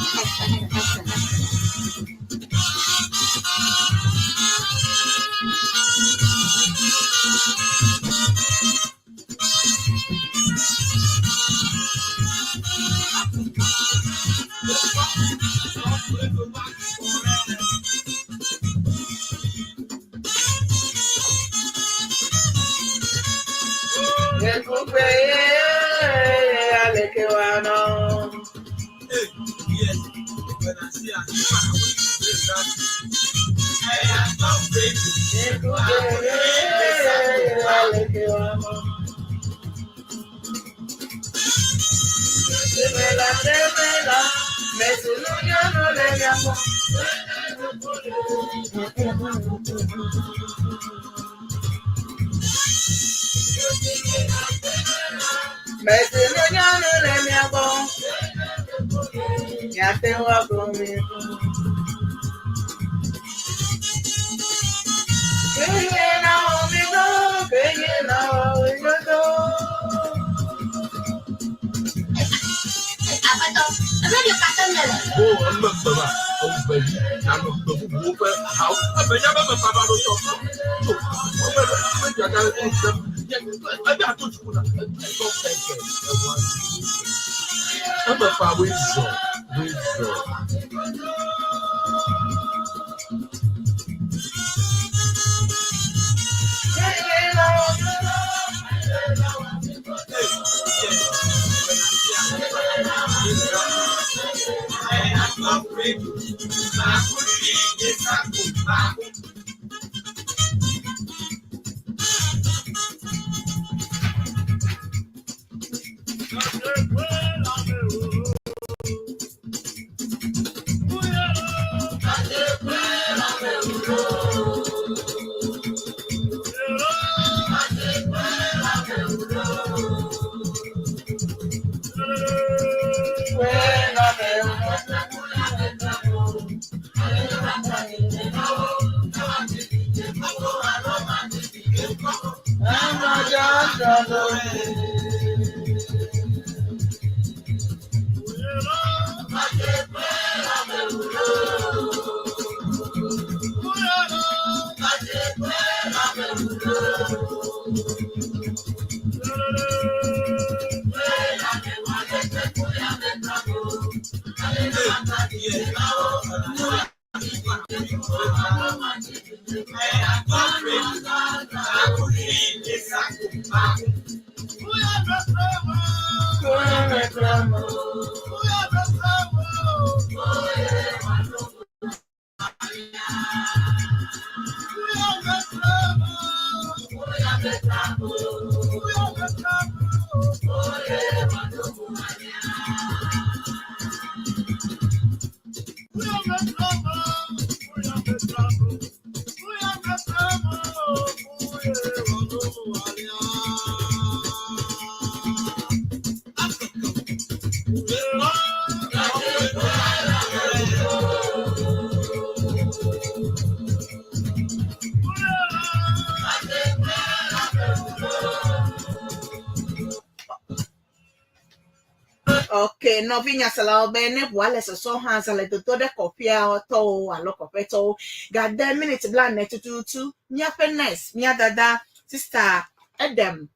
[SPEAKER 2] Okay, no vinya sala bene wale so hands ale to de kopia to alo kopeto ga 10 minutes blan net tutu nya penes nya dada sister Edem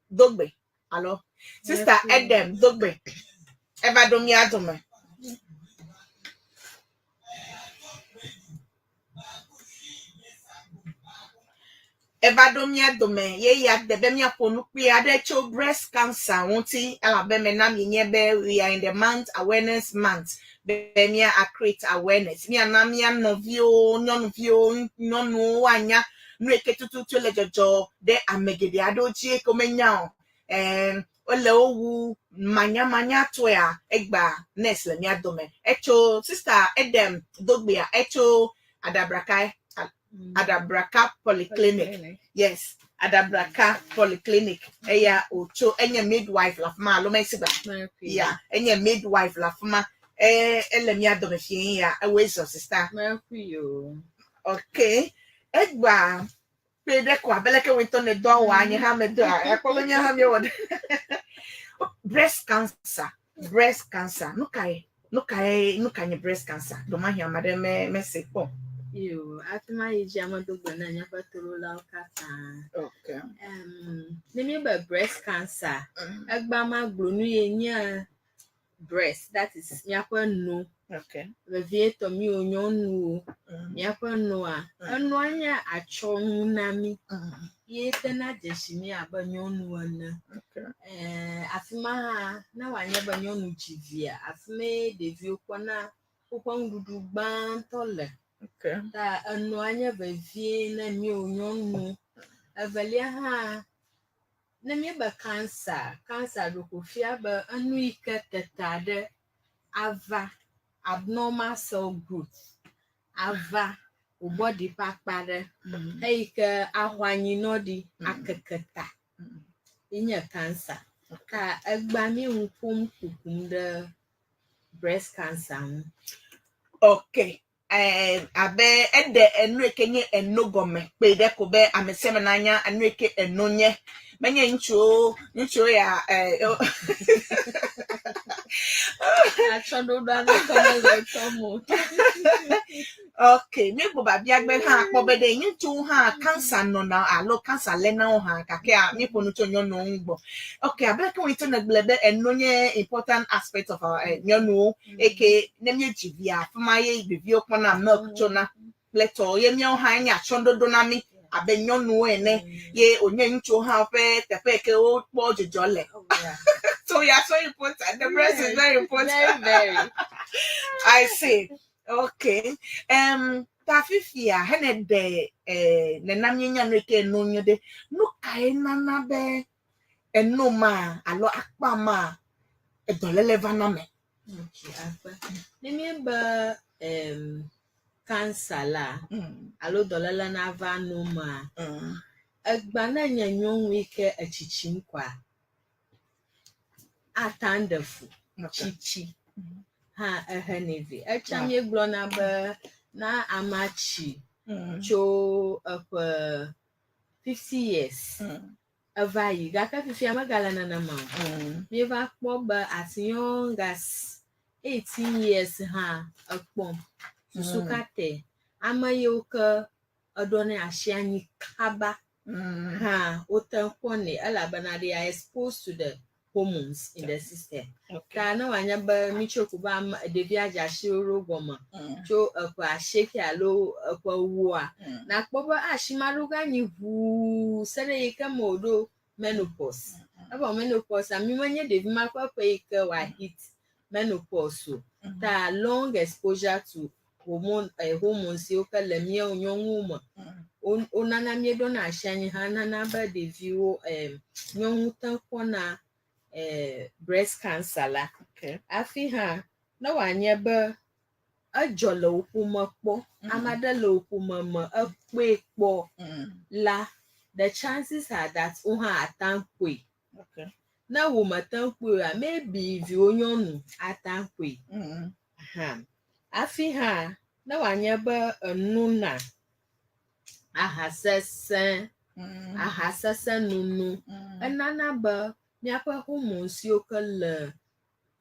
[SPEAKER 2] Dogbe alo sister Edem Dogbe eba do mi adome Evadomia dome ye ya de bemia ponu pe ade cho breast cancer wonti ala be me na me nyebe we are in the month awareness month bemia create awareness mi ana mi anovio nyonu anya nu eketutu le jojo de amegede adoji komenya ole owu manya to ya egba nesle mi adome echo sister Edem Dogbia echo Adabraka Polyclinic. Yes, Adabraka Polyclinic. Eya ocho enye midwife la fama lo mesiba. Yeah, enye midwife la fama. Elemi adome fien ya ewezo sister. Okay. Egba pede kwa beleke winton ne do wa anye ha me do. Ekolonya ha me wod. Breast cancer. Breast cancer. Nukai breast cancer. Do ma hia madame mesipo.
[SPEAKER 6] Atma iji amado gbana nya patolola kata.
[SPEAKER 2] Okay.
[SPEAKER 6] Name breast cancer. Agba ma glonu yenya breast, that is nyakwa no.
[SPEAKER 2] Okay.
[SPEAKER 6] Vieto mi onyonu nyakwa no a. Anu anya achonu nami. Ye tena jeshimi abanyonu ana.
[SPEAKER 2] Okay.
[SPEAKER 6] Afima na wanya banyonu jivia. Afime devio kwana ukwa ngudu bantole.
[SPEAKER 2] Okay.
[SPEAKER 6] Ta anu anya bevie na mi onyonu. Avalia ha na mi ba cancer do kofia ba anu ika tetade ava abnormal cell growth ava o body pakpare eika ahwanyi no di akeketa inya cancer ka agbami nkum kukum de breast cancer.
[SPEAKER 2] Okay. Abe ede enu ekenye enogome pe de ko be ameseme nanya enu eke enonye menye ncho ya Okay, me go ba bia gbe ha po be de ncho ha cancer no na alo cancer le na ha kake a me ponu to nyo no ngbo. Okay, abe ka we to na glebe enonye important aspect of our nyo eke nemye jivia fuma ye bibio kona milk chona leto ye nyo ha nya chondo donami abe nyo no ene ye onye ncho ha fe tepe ke o po jojole. So yeah, so important. The breast is very important.
[SPEAKER 6] Very.
[SPEAKER 2] I see. Okay. Tafifia hene de ne namyenya no ke no nyode no kai nana be enoma alo akpa ma edolele vaname.
[SPEAKER 6] Remember cancer la alo dolala na vanoma agbana nyanyo wike achichinkwa atandafu chichi ha ehenevi echanye glona ba na amachi cho 50 years Avayi, gaka fifia magala na nama. Never but as young as 18 years ha a pom. Susukate. Ama yoka adone ashiani kaba. Ha, otankone alabana they are exposed to the hormones in the system. Kana wanyaba michokuba devia jashiro goma. Cho akwa shake alo akwa uwa. Na kpoba ashimaruga ni hu sere yeke modo menopause. Aba menopause ami manye devi makwa yeke wa hit menopause. Ta long exposure to hormones yoka lemia onyonguma. Onana miedo na ashani hana na ba devio nyongutan kona breast cancer la. Afi ha na wanyeba ajola okumakpo amadala okumama akpekpo la the chances are that uha atankwe na wo matankwe a maybe vi onyonu atankwe afi ha na wanyeba nuna ahasese nunu enana ba miape hormones yokele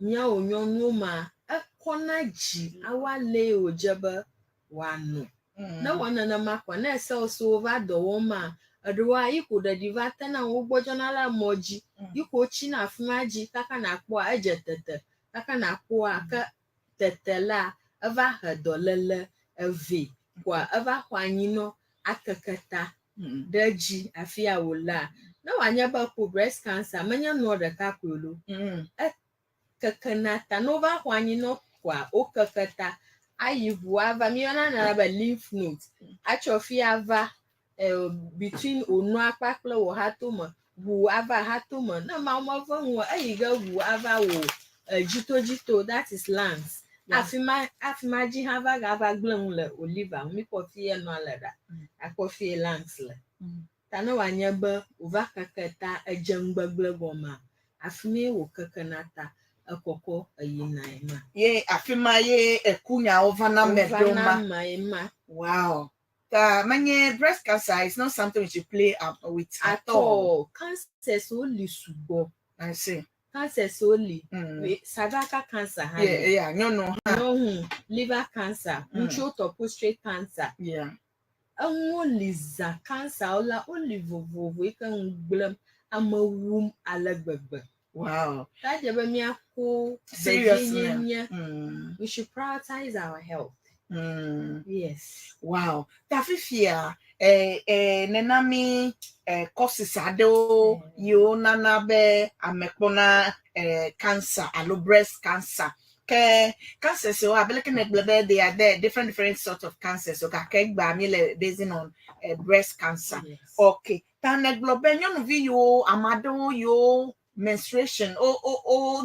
[SPEAKER 6] mia onyonu ma ekona ji awale ojebe wanu na wana na makwa na ese oso over the woman adwa iko da divata na ugbojo na la moji iko chi na afumaji kaka na akpo aje tete kaka na akpo aka tete la ava hedolele eve kwa ava kwanyino akakata daji afia wola na wanyaba ko breast cancer manya no de kakolo kakanata nova kwanyino kwa okakata ayivu ava miona na ba lymph nodes atrophy ava between onu akpakle wo hatoma wu ava hatoma na ma hu ayiga wu ava wo jito that is lungs afima ji hava gava glon le oliver mi coffee no alada coffee lungs le tana wanyaba uva kakata ajangbagle goma afime wo kakanata akoko ayina ema
[SPEAKER 2] ye afima ye ekunya ovana medoma. Wow. Manye breast cancer is not something we should play up with at all.
[SPEAKER 6] Cancer solely subo.
[SPEAKER 2] I see.
[SPEAKER 6] Cancer solely. Cervical cancer.
[SPEAKER 2] No.
[SPEAKER 6] Liver cancer. Throat prostate cancer.
[SPEAKER 2] Yeah.
[SPEAKER 6] Liza cancer ola olivovo we can blame amawum alagbagba.
[SPEAKER 2] Wow.
[SPEAKER 6] Seriously. We should prioritize our health. Yes.
[SPEAKER 2] Wow. Tafifia nenami causes ado yo nanabe amekona cancer alo breast cancer. Cancer so they are there different sorts of cancers so based on breast cancer.
[SPEAKER 6] Yes.
[SPEAKER 2] Okay. Taneglobenyo vi yo amado yo menstruation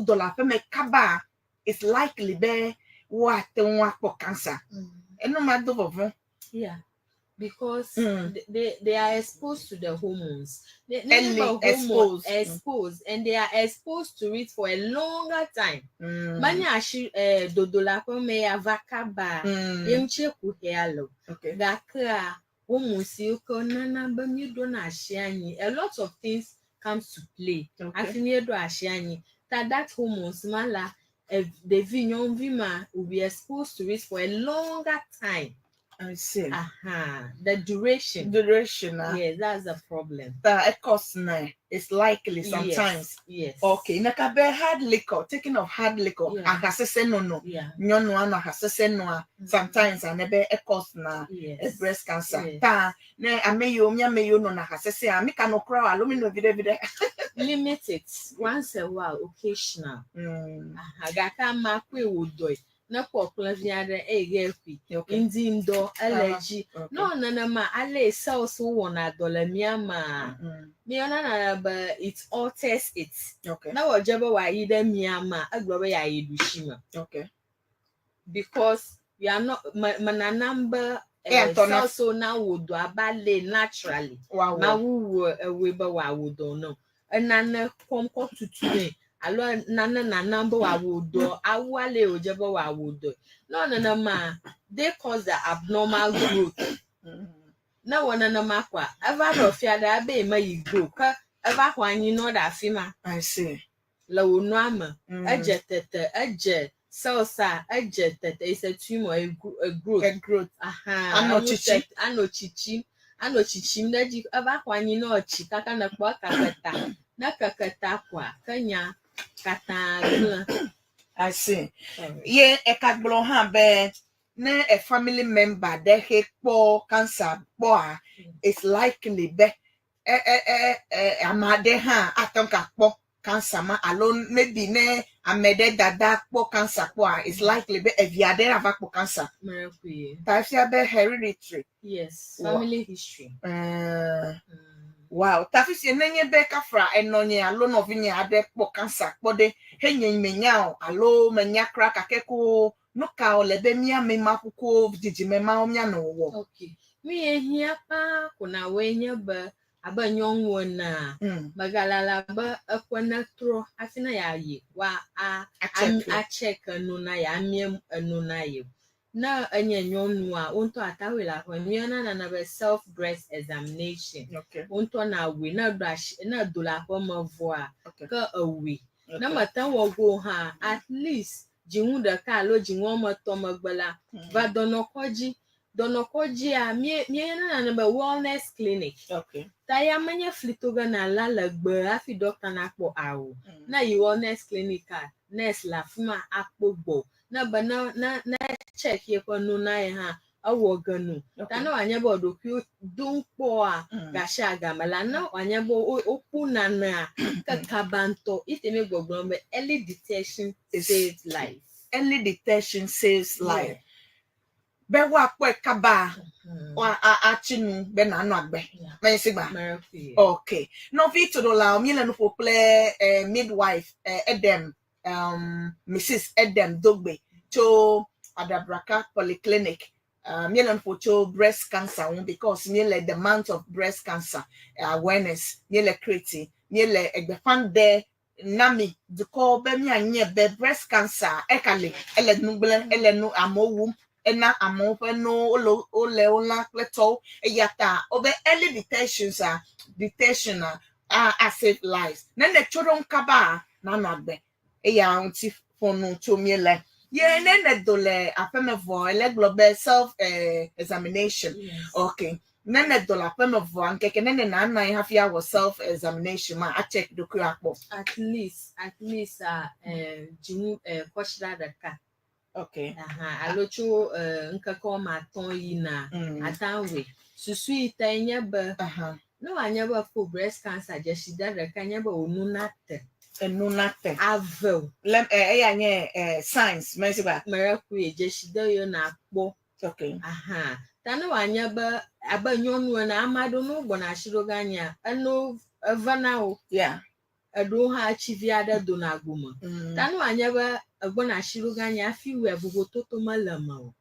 [SPEAKER 2] dollar peme kaba is likely be what cancer.
[SPEAKER 6] Yeah, because they are exposed to the hormones. Exposed, and they are exposed to it for a longer time. Manya dodola peme avakaba yemche kuhelo. Gakra hormones yuko nana bamido na ashiani. A lot of things comes to play. Afiniedo ashiani. That hormones mala the vignon vima will be exposed to it for a longer time.
[SPEAKER 2] I see.
[SPEAKER 6] The duration. Yes, that's the problem.
[SPEAKER 2] Of course, it's likely sometimes.
[SPEAKER 6] Yes.
[SPEAKER 2] Okay. Nakabe hard liquor. Taking of hard liquor. No.
[SPEAKER 6] Yeah.
[SPEAKER 2] Sometimes I never course na breast cancer. Ta ne ameyo no na hasese ami kanokra alumino vide.
[SPEAKER 6] Limit it once a while, occasional. Agaka makwe wodoy. Na popula viada egefi indi ndo allergy no ma ale cells wona dola miama miona na ba it alters it na wajaba wa ida miama agloba ya edushima because we are not mana number cells so na wodo abale naturally ma wu weba wa wodo no enana komko tutu alo nana number wa wodo awale ojeba wa wodo no ma they cause the abnormal growth na wana na makwa ever of ya da be ma you grow ka eva kwani no da fima
[SPEAKER 2] I see.
[SPEAKER 6] la wonu ama
[SPEAKER 2] Mm.
[SPEAKER 6] eje tete eje salsa eje tete is a tumor a growth
[SPEAKER 2] A growth.
[SPEAKER 6] anochichi anochichi mdaji eva kwani no chi kaka na kwa kakata kwa kanya kata gla.
[SPEAKER 2] I see. Ye ekagblo ha be na a family member de he po cancer po it's likely be amade ha atonka po cancer ma alone maybe ne amede dada po cancer po it's likely be eviade ava po cancer. Ta fia be hereditary.
[SPEAKER 6] Yes, family history.
[SPEAKER 2] Wow, tafisi nenye be kafra enonye alo no vinye ade po cancer pode henye menya alo menya kra kakeko no ka ole be mia me makuko jiji me ma omya no wo.
[SPEAKER 6] Okay. Mi ehia pa kuna wenye ba aba nyonwo na magalala ba akwana tro afina ya yi wa a check no na ya miem no na yi. Na anya nyonu a onto atawela ho nyana na be self breast examination.
[SPEAKER 2] Okay.
[SPEAKER 6] Onto na we na brush na dola ho mavo a ka awi.
[SPEAKER 2] Okay.
[SPEAKER 6] Na mata wo go ha at least jinwu da ka lo jinwo moto magbala va donokoji a mie na be wellness clinic.
[SPEAKER 2] Okay.
[SPEAKER 6] Ta ya manya flitoga na la lagbe afi doctor na po awo. Na yi wellness clinic a nurse la fuma akpogbo. Na ba na check ye ko no na ha awo ganu. Ta na anya bo do ku dun po a gasha agamala na anya bo opu na kakabanto iteme gbogbo be early detection saves life.
[SPEAKER 2] Early detection saves life. Be wa po kaba wa achinu be na no agbe. Me sigba. Okay. No fit to la mi le no for play midwife Edem Mrs. Edem Dogbe to Adabraka Polyclinic. Mi le for to breast cancer because mi le the month of breast cancer awareness mi le create mi le egbefan de nami de ko be mi anye be breast cancer ekale ele nugle ele no amowu ena amope no ole ola kleto eyata obe early detection save lives na ne choron kaba na nagbe eya unti fonu to miele ye ne dole afemevo ele global self examination. Yes. Okay. Nene dola pemevo ankeke nene na na hafia was self examination ma a check the akpo
[SPEAKER 6] at least jimu koshira daka.
[SPEAKER 2] Okay.
[SPEAKER 6] Alocho nkako ma ton yi na atanwe susu itanya ba no anya ba for breast cancer jeshida daka anya ba onunate
[SPEAKER 2] enunate
[SPEAKER 6] avel
[SPEAKER 2] lem anye science mesiba
[SPEAKER 6] miracle jeshida yo na akpo.
[SPEAKER 2] Okay.
[SPEAKER 6] Tano anya ba abanyonu na amado no gbona shiroganya ano vanao.
[SPEAKER 2] Yeah.
[SPEAKER 6] Ado ha achieve ada do na aguma. Tano anya ba gbona shiroganya afi we abugo toto malama.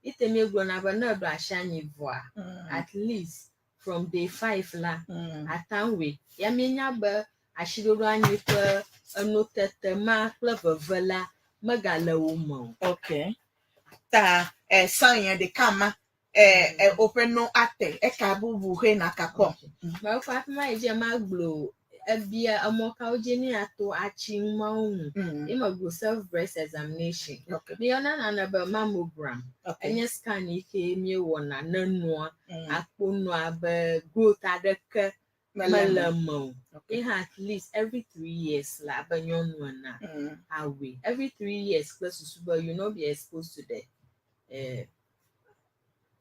[SPEAKER 6] Iteme gbona ba na do ashanyi voa. At least from day 5 la atanwe ya menya ba ashiroganya pa ano tetema clever magala umo.
[SPEAKER 2] Okay. Ta sanya de kama open no ate ekabubu he na kapo.
[SPEAKER 6] Ma kwa ma eje maglo ebia amoka ojeni ato achi maunu. Ima go self breast examination.
[SPEAKER 2] Okay.
[SPEAKER 6] Mi ona na ba mammogram.
[SPEAKER 2] Okay.
[SPEAKER 6] Enye scan ike mi wona nanua akpono aba growth adaka melamo. Okay. At least every 3 years la abanyonu na awe. Every 3 years plus suba you not be exposed to the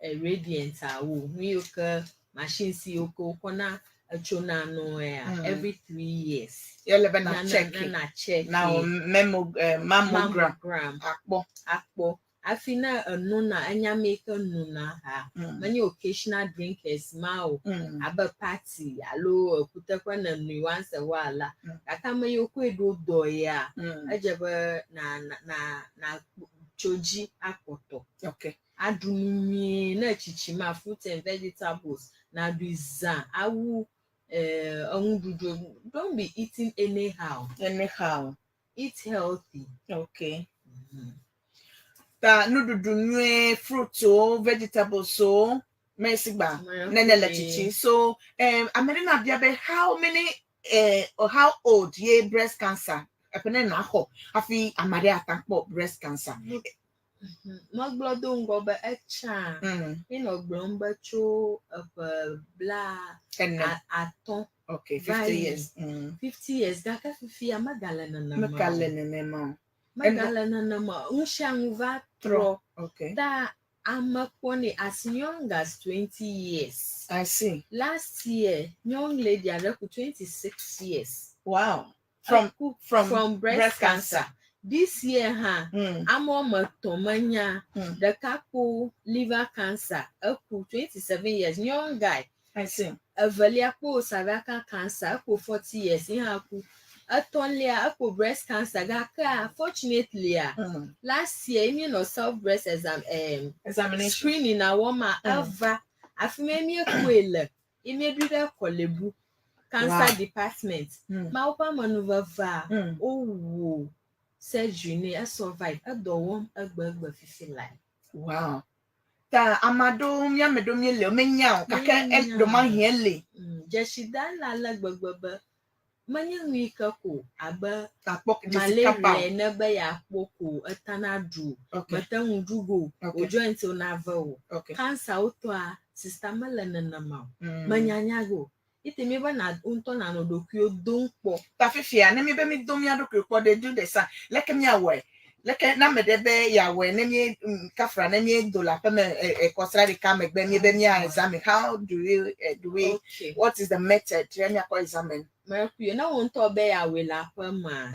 [SPEAKER 6] radiant awo mioka machine si oko kona achona no every 3 years
[SPEAKER 2] You'll na check now mammogram
[SPEAKER 6] akpo afina nuna anya make nuna ha many occasional drinkers mao aba party alo kutakwa na ni once a while akama yoko edo do ya ajaba na choji akoto. Okay. Adunumi na chichima fruit and vegetables na duza awu don't be eating anyhow. Eat healthy.
[SPEAKER 2] Okay. Ta nududu nwe fruit o vegetables so mesigba nene la chichi so amerina biabe how many or how old ye breast cancer epene na ho afi amare atakpo breast cancer
[SPEAKER 6] Maglodo ngoba echa. Ino gromba cho bla
[SPEAKER 2] and
[SPEAKER 6] aton.
[SPEAKER 2] okay 50
[SPEAKER 6] Vai.
[SPEAKER 2] years
[SPEAKER 6] 50 years gaka fifi ya magalena na ma.
[SPEAKER 2] makalene memo
[SPEAKER 6] Magalena na ma. Unshangu va tro.
[SPEAKER 2] okay
[SPEAKER 6] Da amakoni as young as 20 years.
[SPEAKER 2] I see.
[SPEAKER 6] Last year, young lady Adaku 26 years.
[SPEAKER 2] Wow.
[SPEAKER 6] From breast cancer. This year, I'm on my tomanya, the couple liver cancer, up to 27 years, young guy.
[SPEAKER 2] I see.
[SPEAKER 6] A valiapo cervical cancer, up to 40 years, in Haku. A tonlia, up to breast cancer, gaka, fortunately, last year, you know, self breast examination screening, a woman, Ava, I feel me a quail, it may be the colebu. Cancer department. Maupa maneuver va. Oh, surgery ne a survive a do a burger fifi life.
[SPEAKER 2] Wow. Ta amado mia medom ye le menya kaka e do ma hiele.
[SPEAKER 6] Jeshida la gbagba. Manya wika ko aba
[SPEAKER 2] apok
[SPEAKER 6] malaria na ba ya poko etanadu.
[SPEAKER 2] Okay.
[SPEAKER 6] Matangu dugo. O joint na vo.
[SPEAKER 2] Okay.
[SPEAKER 6] Cancer otwa sister malana na ma. Manya nyago. Ite me ba na unto na no dokyo donpo
[SPEAKER 2] ta fifia na me be mi dom ya dokyo they do the sa like me awe like na me de be ya we na me kafra na me dola pe me kosra de ka me gbe me be me examine how do we okay. What is the method to me ko examine
[SPEAKER 6] me na unto be ya we la pa ma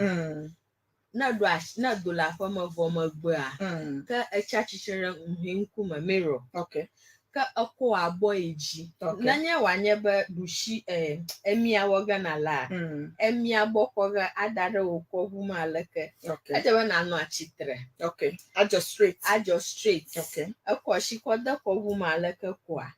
[SPEAKER 6] na dola pa ma vo ma gbo a ka e cha chichere nhinku ma mirror
[SPEAKER 2] okay
[SPEAKER 6] ka akọ abọ eji nanya wanye ba bushi emia woga na la emia bokoga adara okwu ma aleke ajawa na anu achitre
[SPEAKER 2] okay ajo straight
[SPEAKER 6] okay akọ shikoda okwu ma aleke kwa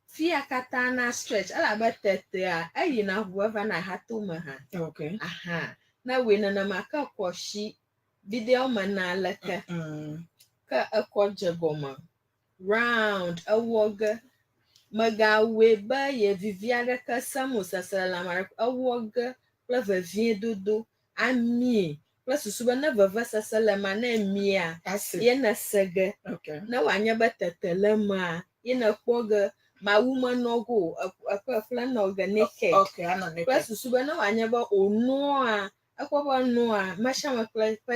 [SPEAKER 6] fia kata na stretch ala ba tete a ayi na whoever na hatu ma ha
[SPEAKER 2] okay
[SPEAKER 6] aha na we na maka kwa shi video mana aleke ka akọ jegoma round a woga magawe ba ye viviara ka samu sasala mar a woga plus vivien dodo ami plus suba na vava sasala mana mia ye na sege
[SPEAKER 2] okay
[SPEAKER 6] na wanya ba tetele ma ye na koga ma woman nogo a plan organic
[SPEAKER 2] okay I know
[SPEAKER 6] plus suba na wanya ba ono a akwaba no a mashama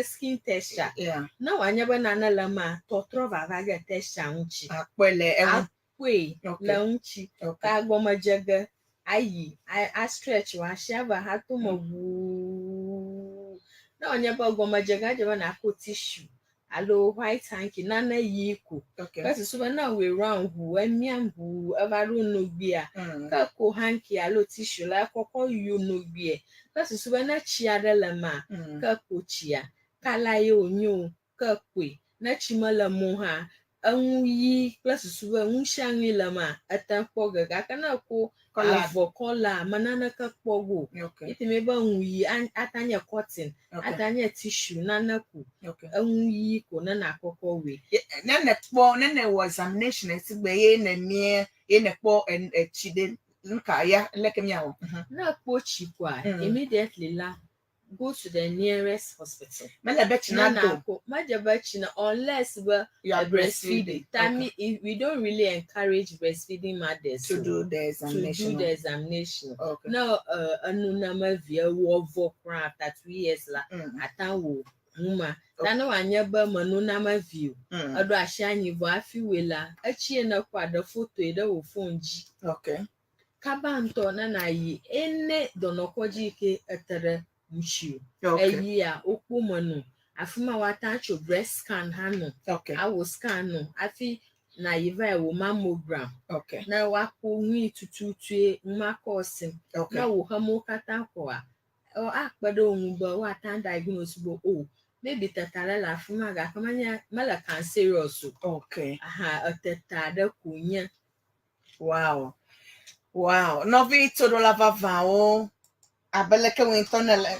[SPEAKER 6] skin texture na wanya ba na lama totro vava ga texture unchi
[SPEAKER 2] akwele
[SPEAKER 6] akwe la unchi ka goma jega ayi I stretch wa shava hatu mabu na wanya ba goma jega jaba na ko tissue alo white hanky na yiku kasi suba na we round hu emiam hu avaru no bia ka ko hanky alo tissue la kokko you no bia kasi suba na chiare la ma ka ko chia kala yo nyu ka kwe na chimala mo ha anyi kasi suba unshangi la ma atanko ga kana ko kola manana ka pogo itime ba nyi atanya cotton atanya tissue nana ku anyi ko nana kokko we
[SPEAKER 2] nene was examination esigbe ye na mie ye na po chide nka ya like me awo
[SPEAKER 6] na po chikwa immediately la go to the nearest hospital
[SPEAKER 2] mele be china do
[SPEAKER 6] majaba china unless you are breastfeeding tami we don't really encourage breastfeeding mothers
[SPEAKER 2] to do the examination
[SPEAKER 6] okay now anuna ma via wo vokra after 2 years la atanwo muma tano anyaba manuna ma view odo ahyanyi vo afiwela achie na kwada photo ede wo phone ji
[SPEAKER 2] okay
[SPEAKER 6] kabanto na yi ene donokoji ke etere mchiu eyi a okpomonu afuma watacho breast scan hanu
[SPEAKER 2] okay
[SPEAKER 6] awo scan no afi na yiva wo mammogram
[SPEAKER 2] okay
[SPEAKER 6] na wako nwi tututue mmakosin na wo hamo kata kwa o akpado onwuba wata diagnose bo maybe tetara la afuma ga kamanya mala cancerous
[SPEAKER 2] okay
[SPEAKER 6] aha oteta da kunya
[SPEAKER 2] wow novi todo lava vao abeleke wintonele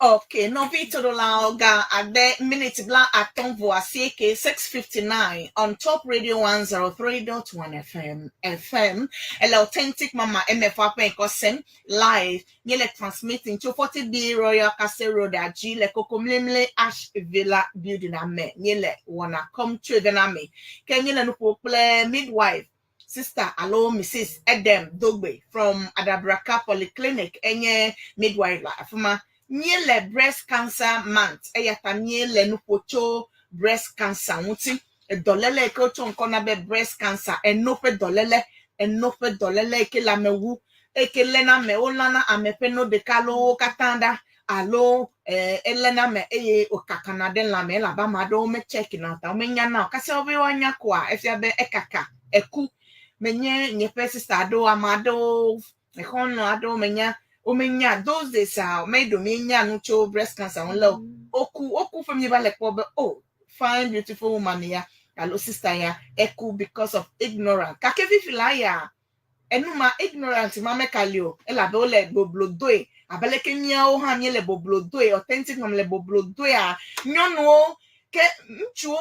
[SPEAKER 2] Okay, no Vito Laoga at the minute bla at Tomvo CK 659 on Top Radio 103.1 FM. El authentic mama MFA Penkosem live. Yele transmitting to 40B Royal Castle Road at G Le Cocomlimle Ash Villa Building Ame. Yele wanna come to the Name. Can you no play midwife? Sister, hello, Mrs. Edem Dogbe from Adabraka Polyclinic, enye midwife la afuma. Niele breast cancer month. Eyata niele nupocho breast cancer. Muti dolele kocho nkona be breast cancer. Enope dolele ke la mewu. Eke lena me olana amepeno de kalo katanda. Alo elena me eye okakana den la me la ba mado me check na ta me nya na kasi obi wanya kwa efia be ekaka eku menye nye sister ado amado ekono ado menya omenya those days made omenya no cho breast cancer on low oku from you like oh fine beautiful woman ya hello sister ya eku because of ignorance kakevi filaya enuma ignorant mama kalio ela be ole boblodoe abeleke nya o ha nye le boblodoe authentic mam le boblodoe a nyono ke nchu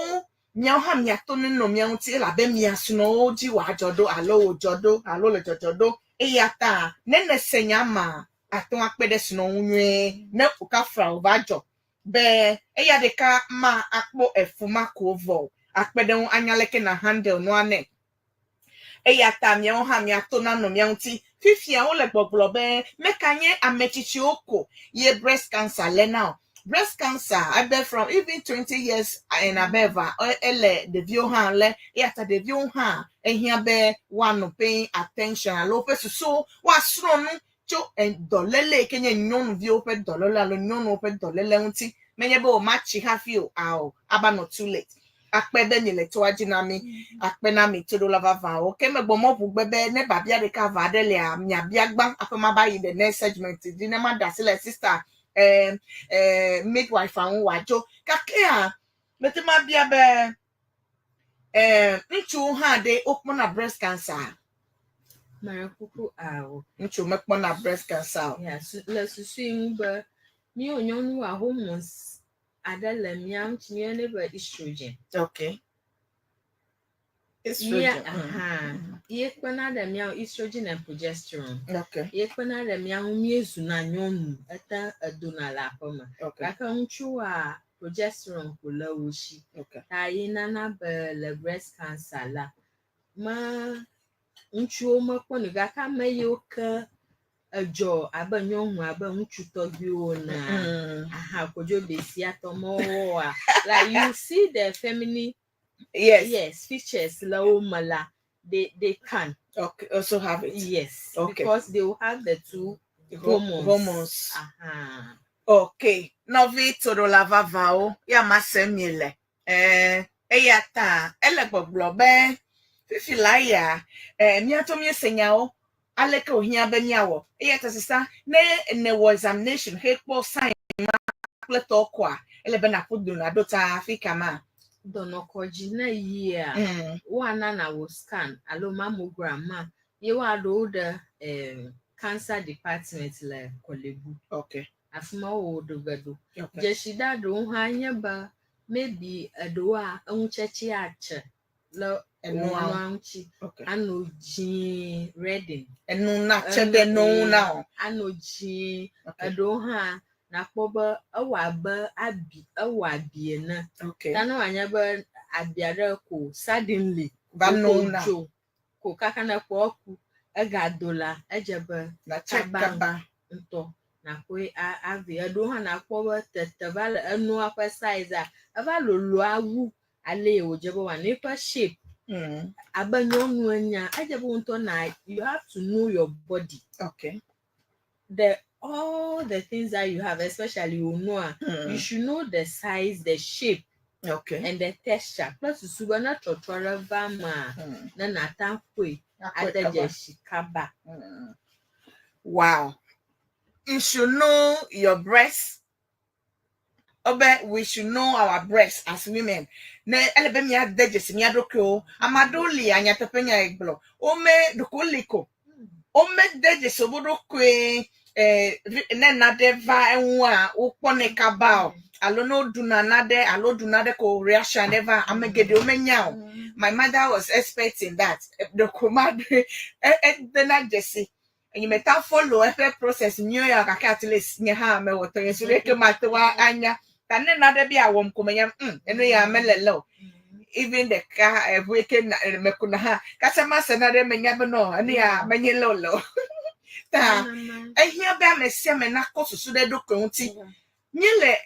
[SPEAKER 2] nya o ha mia to no mia nti ela be mia suno ji wa jodo alo le jodo eyata nene senya ma aton apede suno unwe na uka fra obajo be eya de ka ma akpo efuma ko vo apede un anyaleke na handle no ane eyata mia o ha mia to na no mia nti fifia o le gbogbo be mekanye amechichi oko ye breast cancer le now breast cancer I bet from even 20 years and above ele the view han le eyata the view han ehia be one paying attention alo pe so wa sro no cho en dolele kenye nyon view pe dolele lo nyon pe dolele nti menye be o match hafio ao aba not too late akpebe ni le to ajinami akpenami to do lava va o ke me gbomo bu gbebe ne babia de ka va de le amia biagba afema ba yi the next segment di ne ma da sile sister midwife an wajo kakea meti ma bia be nchu ha de okpona breast cancer
[SPEAKER 6] Marakuku awo.
[SPEAKER 2] nchu mekpona breast cancer
[SPEAKER 6] Yes, let's assume but me on your hormones adala miam chimia never estrogen.
[SPEAKER 2] okay
[SPEAKER 6] Yeah,
[SPEAKER 2] estrogen
[SPEAKER 6] Yekwana the meow estrogen and progesterone.
[SPEAKER 2] okay
[SPEAKER 6] Yekwana the meow miesu na nyonu ata aduna la poma.
[SPEAKER 2] okay
[SPEAKER 6] Kaka unchua progesterone kula ushi.
[SPEAKER 2] okay
[SPEAKER 6] Tayina na be le breast cancer la. Ma unchuo ma kone gaka mayoka ajo aba nyonhu aba unchu tobi ona. Aha kojo besi atomo wa. Like you see the feminine yes features low mala they can
[SPEAKER 2] okay also have it
[SPEAKER 6] yes
[SPEAKER 2] okay
[SPEAKER 6] because they will have the two hormones.
[SPEAKER 2] Okay novi toro lava vao ya masemiele eyata ele gbogbo be fifilaya mi atomi senyao aleke ohia be miawo eyata sisa ne was examination hepo sign pleto kwa ele be na kudu na dota afika ma
[SPEAKER 6] Donokoji na year wana na wo scan alo mammogram ma ye wa do the cancer department le kolebu
[SPEAKER 2] okay
[SPEAKER 6] afuma wo do gado
[SPEAKER 2] okay
[SPEAKER 6] jeshida do hanya ba maybe do a unchechi ache lo enu anchi
[SPEAKER 2] okay
[SPEAKER 6] anoji reading
[SPEAKER 2] enu na chede no now
[SPEAKER 6] anoji do ha na kpoba awaba abi awabie na
[SPEAKER 2] okay
[SPEAKER 6] tano anya ba abiara ko suddenly
[SPEAKER 2] ba no na
[SPEAKER 6] ko kaka na ko ku aga dola ejeba
[SPEAKER 2] na check ba
[SPEAKER 6] nto na ko avi do ha na kpoba tetebal enu apa size ava lolo awu ale ojeba wa ne pa shape abanyonu anya ejeba nto na you have to know your body
[SPEAKER 2] okay
[SPEAKER 6] all the things that you have, especially you should know the size, the shape,
[SPEAKER 2] okay,
[SPEAKER 6] and the texture. Plus, subana chochora vama na natakwe atejeshikaba.
[SPEAKER 2] Wow, you should know your breasts. We should know our breasts as women. Ne elebe ya dejes mi adoko amadoli anya tepenya eglo. Ome dukoliko. Ome dejes obodo kwe nade va enwa ukpone kabao alo no duna nade ko reaction never amegede omenya. My mother was expecting that the command the na jesse and you meta follow every process new ya ka at least nya ha me woto yesu leke matwa anya tane nade bia wom komenya eno ya melelo even the car weekend mekuna ha kasama senade menya beno eno ya menye lolo ta ehia ba mesia me na kosusu de dokunti nyele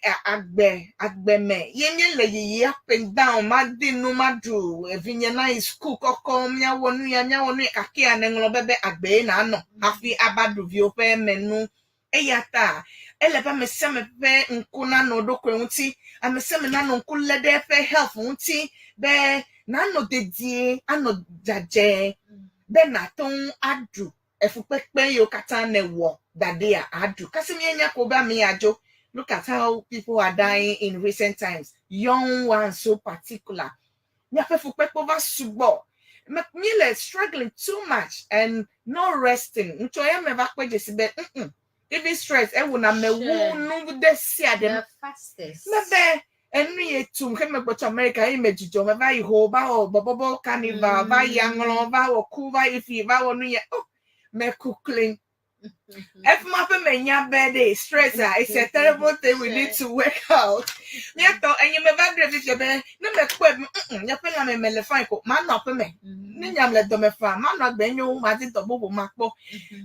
[SPEAKER 2] agbeme yenyele yi up and down madinu madu evinye na school kokko mya wonu kakia ne nglo bebe agbe na no afi abadu vi ope menu eyata eleba mesia me pe nkuna no dokunti amesia me na no nkule de pe health unti be na no dedie ano jaje be na ton adu efupekpe yo kata ne wo dade a adu kasemi enya ko ba mi ajo. Look at how people are dying in recent times, young ones so particular. Nyafefupekpo subo me struggling too much and no resting ntoya me ba kweje sibe even stress e wona me wo no de sia dem
[SPEAKER 6] The fastest.
[SPEAKER 2] mebe enu ye tum ke me go to America e mejijo me ba yi ho ba o bobobo carnival ba yanglo ba o ku ba ifi ba wonu ye me cooking. If my family birthday stress, it's a terrible thing. We need to work out. Nyato, and you may bad if you be no me kweb. Your family me le fine ko man up me. Ninyam le do me fa man not be you mati to bobo makbo.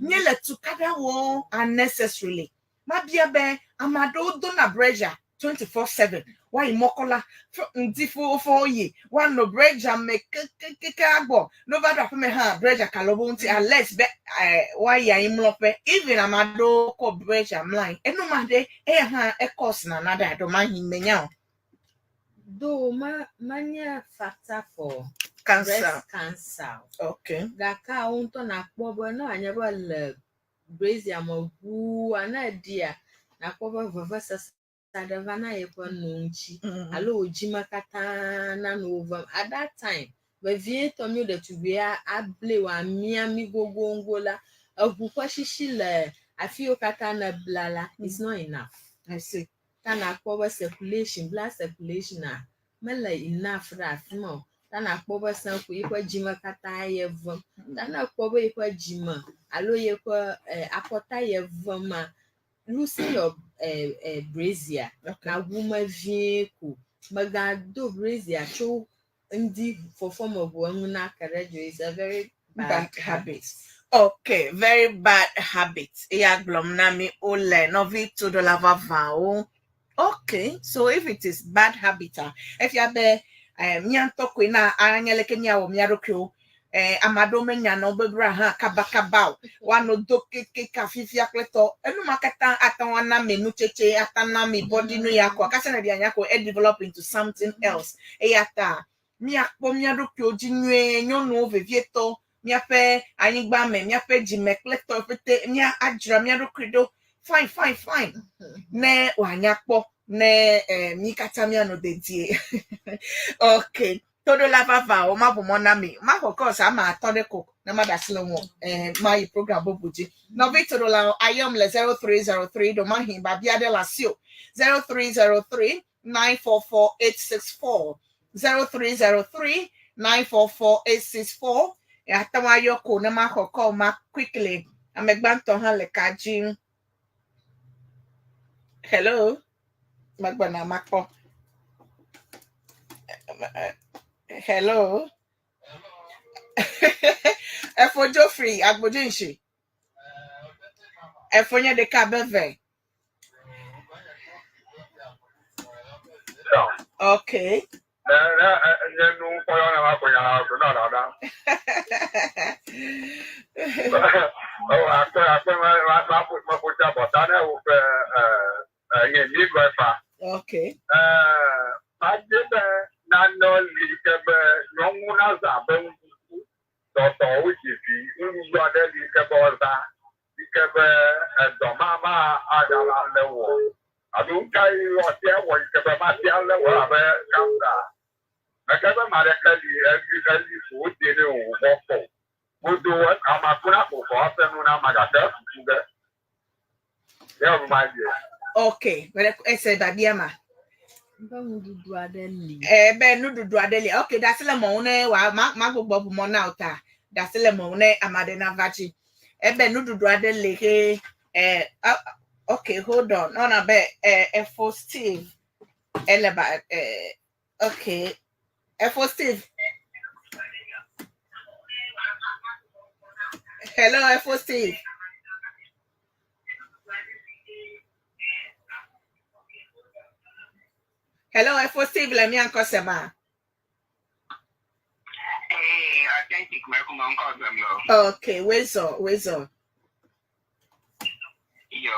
[SPEAKER 2] Nye le to kada wo unnecessarily. Ma bia be amado do na breja 24/7. Why mokola ndifo for ye one no breja me kagbo no bad me ha breja kalobunti unless be why ya imlope even amado ko breja mline eno made ha e course na nada do man menya
[SPEAKER 6] Though manya factor for
[SPEAKER 2] cancer.
[SPEAKER 6] breast cancer.
[SPEAKER 2] Okay.
[SPEAKER 6] Gaka unto na kpobo na anyaba le brazier magu anadia na kpobo vavasa sadavana yepo nunchi alo ojima kata na no at that time we vie to me that we are able wa miami gogongola agukwa shishile afio kata na blala is not enough.
[SPEAKER 2] I see.
[SPEAKER 6] Tana kpobo circulation blood circulation na mele enough that no tana kpobo sanku ikwa jima kata yevom tana kpobo ikwa jima alo yekwa akota yevoma losing your brazier na woman vehicle magado brazier cho ndi for form of one na karejo is a very bad habit.
[SPEAKER 2] Okay, very bad habit. Ya glom na mi ole novi to the lava vao. Okay, so if it is bad habit, if you be mianto kwina anyele kenya wo miarokyo amado menya no bebra ha kabakabao wano doke ka fifia kleto enu makata atawana menu cheche atana mi body no yako akase na dia yako develop into something else eyata mi akpo miarokyo jinwe nyonu ovevieto miape anigba me miape jimekleto fete mia ajra miarokrido fine ne wanyakpo ne mi katamia no dedie. Okay, todo lava va o ma bomona mi ma focus ama atode ko na ma dasle won my program bobuji no victor la ayom le 0303 do ma hin ba bia de la sio 0303 944 864 0303 944 864 atawa yoko na ma koko ma quickly amegbanto han le kaji. Hello magbana makpo. Hello. Efo Joffrey agbojinshi. Efo nya de kabeve. Okay. Okay.
[SPEAKER 1] I don't carry what there was about the other way. I never married every food dinner or walk. We'll do it. I'm a good apple for afternoon. I'm a Yeah, my dear.
[SPEAKER 2] Okay, but I said Babiama. Ben no do adele. Okay, that's the mone wa mago bob monauta. That's the mone amadena vachi. Ben no do adele. Okay, hold on. On a bit for Steve. Eleba okay. For Steve. Hello, for Steve. Hello, for Steve. Let me anchor Sema.
[SPEAKER 1] Hey, I can't take my uncle them
[SPEAKER 2] Okay, where's all?
[SPEAKER 1] Yo, I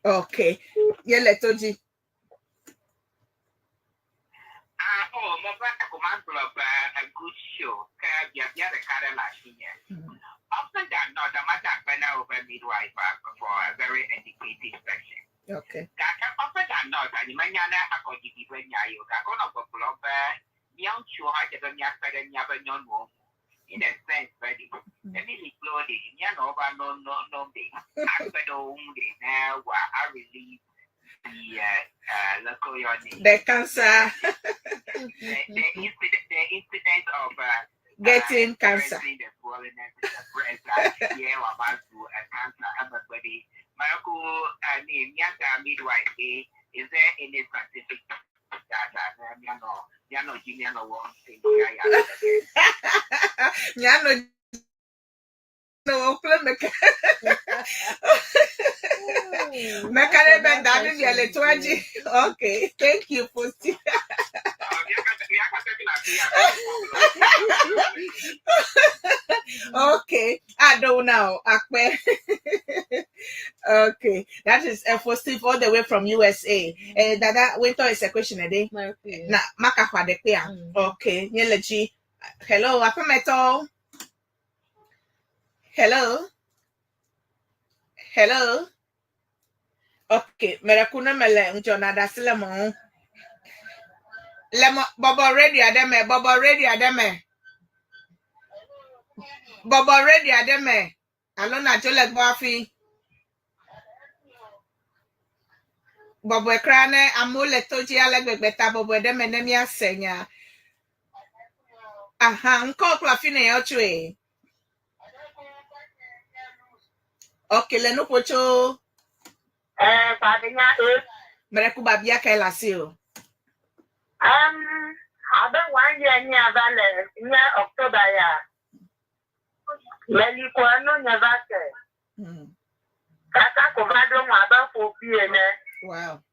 [SPEAKER 2] Okay. Yeah, let's do.
[SPEAKER 1] Oh, my back command club, a good show. The other car last year. Often than not, a matter of an over midwife for a very educated person.
[SPEAKER 2] Okay.
[SPEAKER 1] Often than not, and Manana, I could give when you got on a club, young sure I get on your side and never known more. In a sense, very good. And this is loaded, you know, no, day. After the only now, I release the local
[SPEAKER 2] the cancer.
[SPEAKER 1] the incident of
[SPEAKER 2] getting cancer.
[SPEAKER 1] The swollen breast, yeah, about to cancer, everybody. My uncle name, Yata midwife, is there any scientific data? No one thing.
[SPEAKER 2] No, okay, thank you for still. Okay, I don't know. Okay, that is for Steve all the way from USA. Dada, winter is a question a day. Na makakwa de pia. Okay, nyeleji. Hello, apameto. Hello. Okay, merakuna mele njona da silemo. Lemo Bobo ready ademe. Alona jole gbafi. Bobo ekrane amole toji alegbeta bobo edeme nemi asenya. Aha, nko klafine yochwe. Okay, le no pocho.
[SPEAKER 1] Padenya
[SPEAKER 2] Mereku babia ka elasio.
[SPEAKER 1] About 1 year near Valley, near October, yeah. Melikuano never said. Kaka Kovado, about 4 p.m.
[SPEAKER 2] Wow.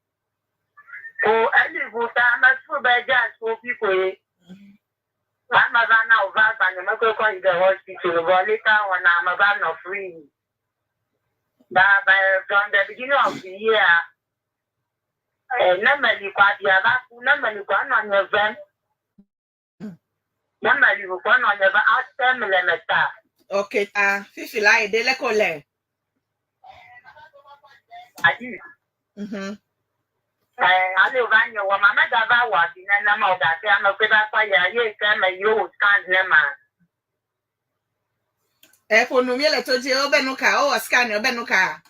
[SPEAKER 1] Oh, I live with a much for by jazz for people. I'm a van of that, and the Mako in the hospital, but later when I'm a van of free. But from the beginning of the year, normally, on your van. Normally, on your ask millimeter.
[SPEAKER 2] Okay, Fifi lie, de le cole.
[SPEAKER 1] I do.
[SPEAKER 2] I
[SPEAKER 1] live on your woman, I got what in a number of that. I'm a good fire. You can't never.
[SPEAKER 2] For no miele toji obenuka, o scan obenuka.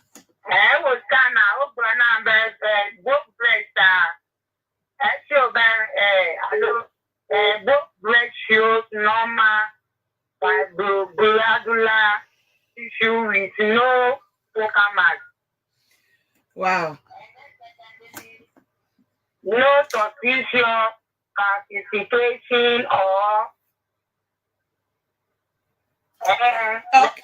[SPEAKER 1] Was kind of open book break. I show book break shows normal, but regular issue with no focus.
[SPEAKER 2] Wow.
[SPEAKER 1] No suspicion, classification, or
[SPEAKER 2] okay.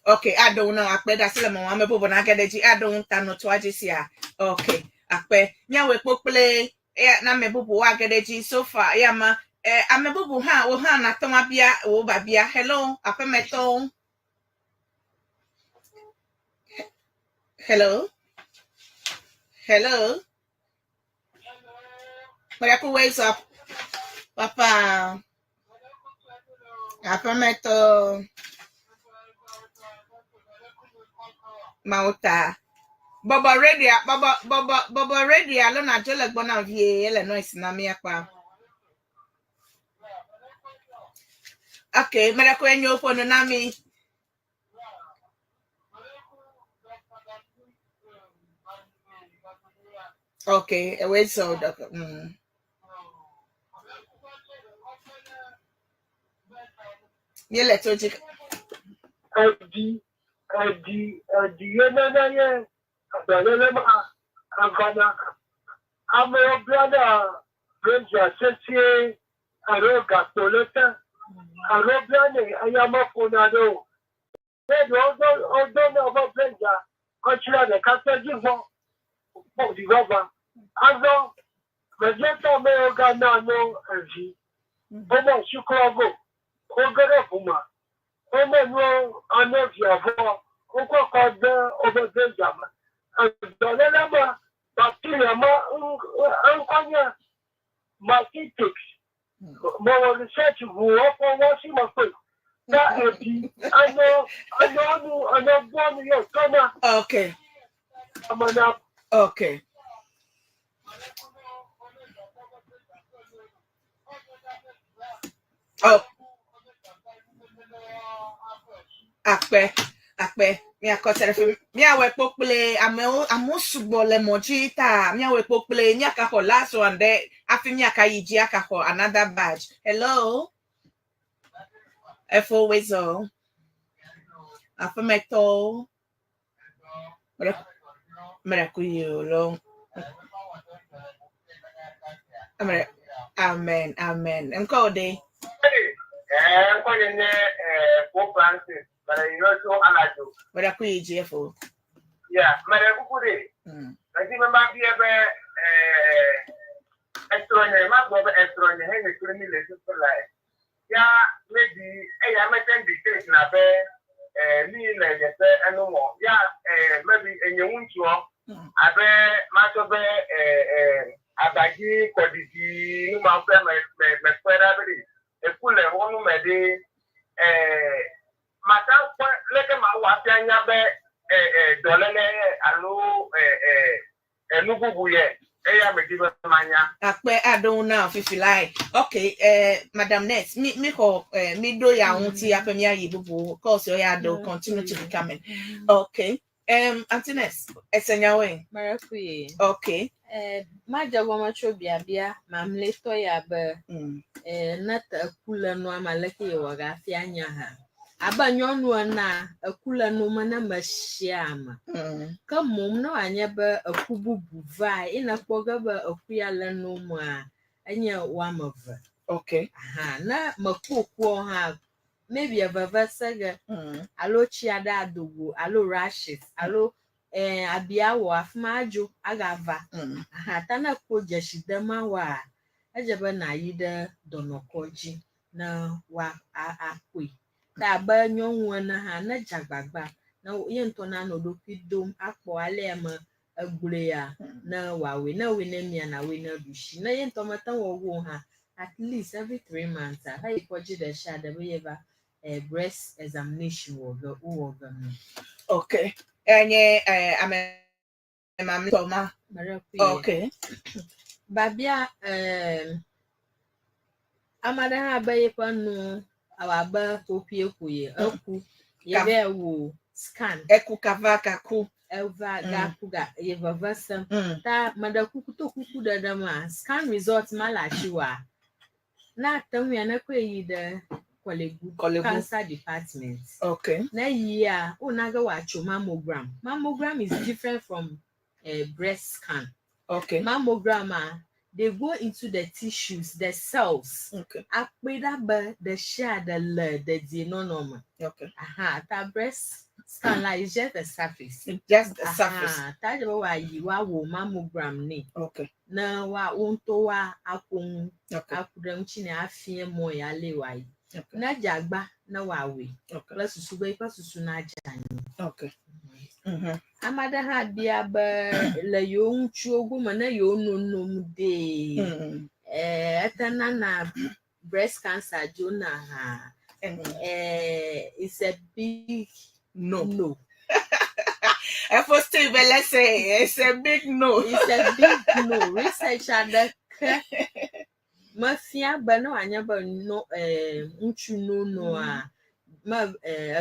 [SPEAKER 2] Okay, I don't know. Akpe da sele mo ame bobo na gadeji. I don't know to ajisia. Okay, akpe. Nya we pokple na me bobo wa gadeji so far. Ya ma ame bobo ha wo ha na toma bia wo ba bia. Hello, akpe meto. Hello. Mariaku wakes up. Papa. Akpe meto. Mauta. Bobo ready, Bobo ready. I don't know. Jole gbona vie ele noise na mi akwa. Okay, mera kwenye upo no nami. Okay, wait so doctor. You let you check.
[SPEAKER 7] Adi, yenana abalelema, avana, ame brother, Benja, Sessie, Aroga, Poleta, Aroblane, Ayama Ponado. Then although of Benja, Contra the Catholic for the rubber. Although, Majeta Meoga no, Adi, Omo Shukravo, Ogara Puma. Ọmọ anọ́fìàfọ́ kókó kan dán ọmọ Benjamin. Àgbọ̀lẹ́lẹ́mọ̀ bacteria máa ń kọ́nyà mastitis. Mo wọ research wù ọ́ fún wọ́n sí mọ̀ pé dá ẹ̀bí ọ̀nà gbọ́nù yóò tọ́nà.
[SPEAKER 2] Okay.
[SPEAKER 7] Ọmọdé.
[SPEAKER 2] Okay. Oh. Akpe, mi akotere fi mi awe pokple amusugbo le mojita mi awe pokple mi akako last one there afi mi akayiji akako another badge. Hello. Efo wezo. Afameto. Merakuyo long. Amen. Nkode.
[SPEAKER 7] Pope Francis, but I also allow.
[SPEAKER 2] Merakuyo GFO.
[SPEAKER 7] Yeah, Merakude. I remember the extraordinary, my brother extraordinary, and the lessons for life. Yeah, maybe I might attend the stage in a bed, me like and no more. Yeah, maybe in your own show, I bet much of a baggy, quality, no matter my spread. Ekule wonu mede mata leke ma wa pianya be dolele alo enugugu ye eya me dibe manya
[SPEAKER 2] Akpe adon now if you like. Okay, Madam Ness, me ho me do ya unti apem ya yibubu cause yo ya do continue to be coming. Okay. Auntie Ness, esenya we.
[SPEAKER 6] Marakuye.
[SPEAKER 2] Okay.
[SPEAKER 6] Maja goma bia mamleto ya be nata akula no amaleke yoga fianya ha. Aba nyonu na akula no mana mashiama. Ka mom no anya be akububu vai ina kwoga be akuya la no mu a anya wamava.
[SPEAKER 2] Okay.
[SPEAKER 6] Na makoko ha maybe a vavasaga alo chiada adogo alo rashes alo abiawo afmajo agava tana ko jeshidama wa ajaba na yida donokoji na wa akwi ta ba nyonwo na ha na jagbagba na yento na no do pidom akpo alema agbure ya na wawe na we na mia na we na dushi na yento mata wo ha at least every 3 months ha ikoji the shade be yeba breast examination wo go.
[SPEAKER 2] Okay. Enye I'm Toma. Okay.
[SPEAKER 6] Babia amada ha ba yepa no awaba opie kuye aku yebe wo scan
[SPEAKER 2] eku kavaka ku
[SPEAKER 6] elva ga kuga yeva vasam ta madakuku to kuku dadama scan result malachiwa na tamya na kweyi da Kolegu cancer department.
[SPEAKER 2] Okay.
[SPEAKER 6] Na year unaga wacho mammogram. Mammogram is different from breast scan.
[SPEAKER 2] Okay.
[SPEAKER 6] Mammogram they go into the tissues, the cells.
[SPEAKER 2] Okay.
[SPEAKER 6] Akpeda the share the genome.
[SPEAKER 2] Okay.
[SPEAKER 6] Ta breast scan like is just the surface.
[SPEAKER 2] Just the surface.
[SPEAKER 6] Ta wa yiwa wo mammogram ni.
[SPEAKER 2] Okay.
[SPEAKER 6] Na wa unto wa akun
[SPEAKER 2] akudam
[SPEAKER 6] chine afie mo ya lewa.
[SPEAKER 2] Okay.
[SPEAKER 6] Na jagba na wawe.
[SPEAKER 2] Okay.
[SPEAKER 6] Plus susu pa susu na jani.
[SPEAKER 2] Okay.
[SPEAKER 6] Amada ha bia ba la yo nchu oguma na yo nonnom de. Etana na breast cancer jona ha. It's a big no.
[SPEAKER 2] For still let's say it's a big no.
[SPEAKER 6] It's a big no. Research and Mafia bano anyaba no unchu no ma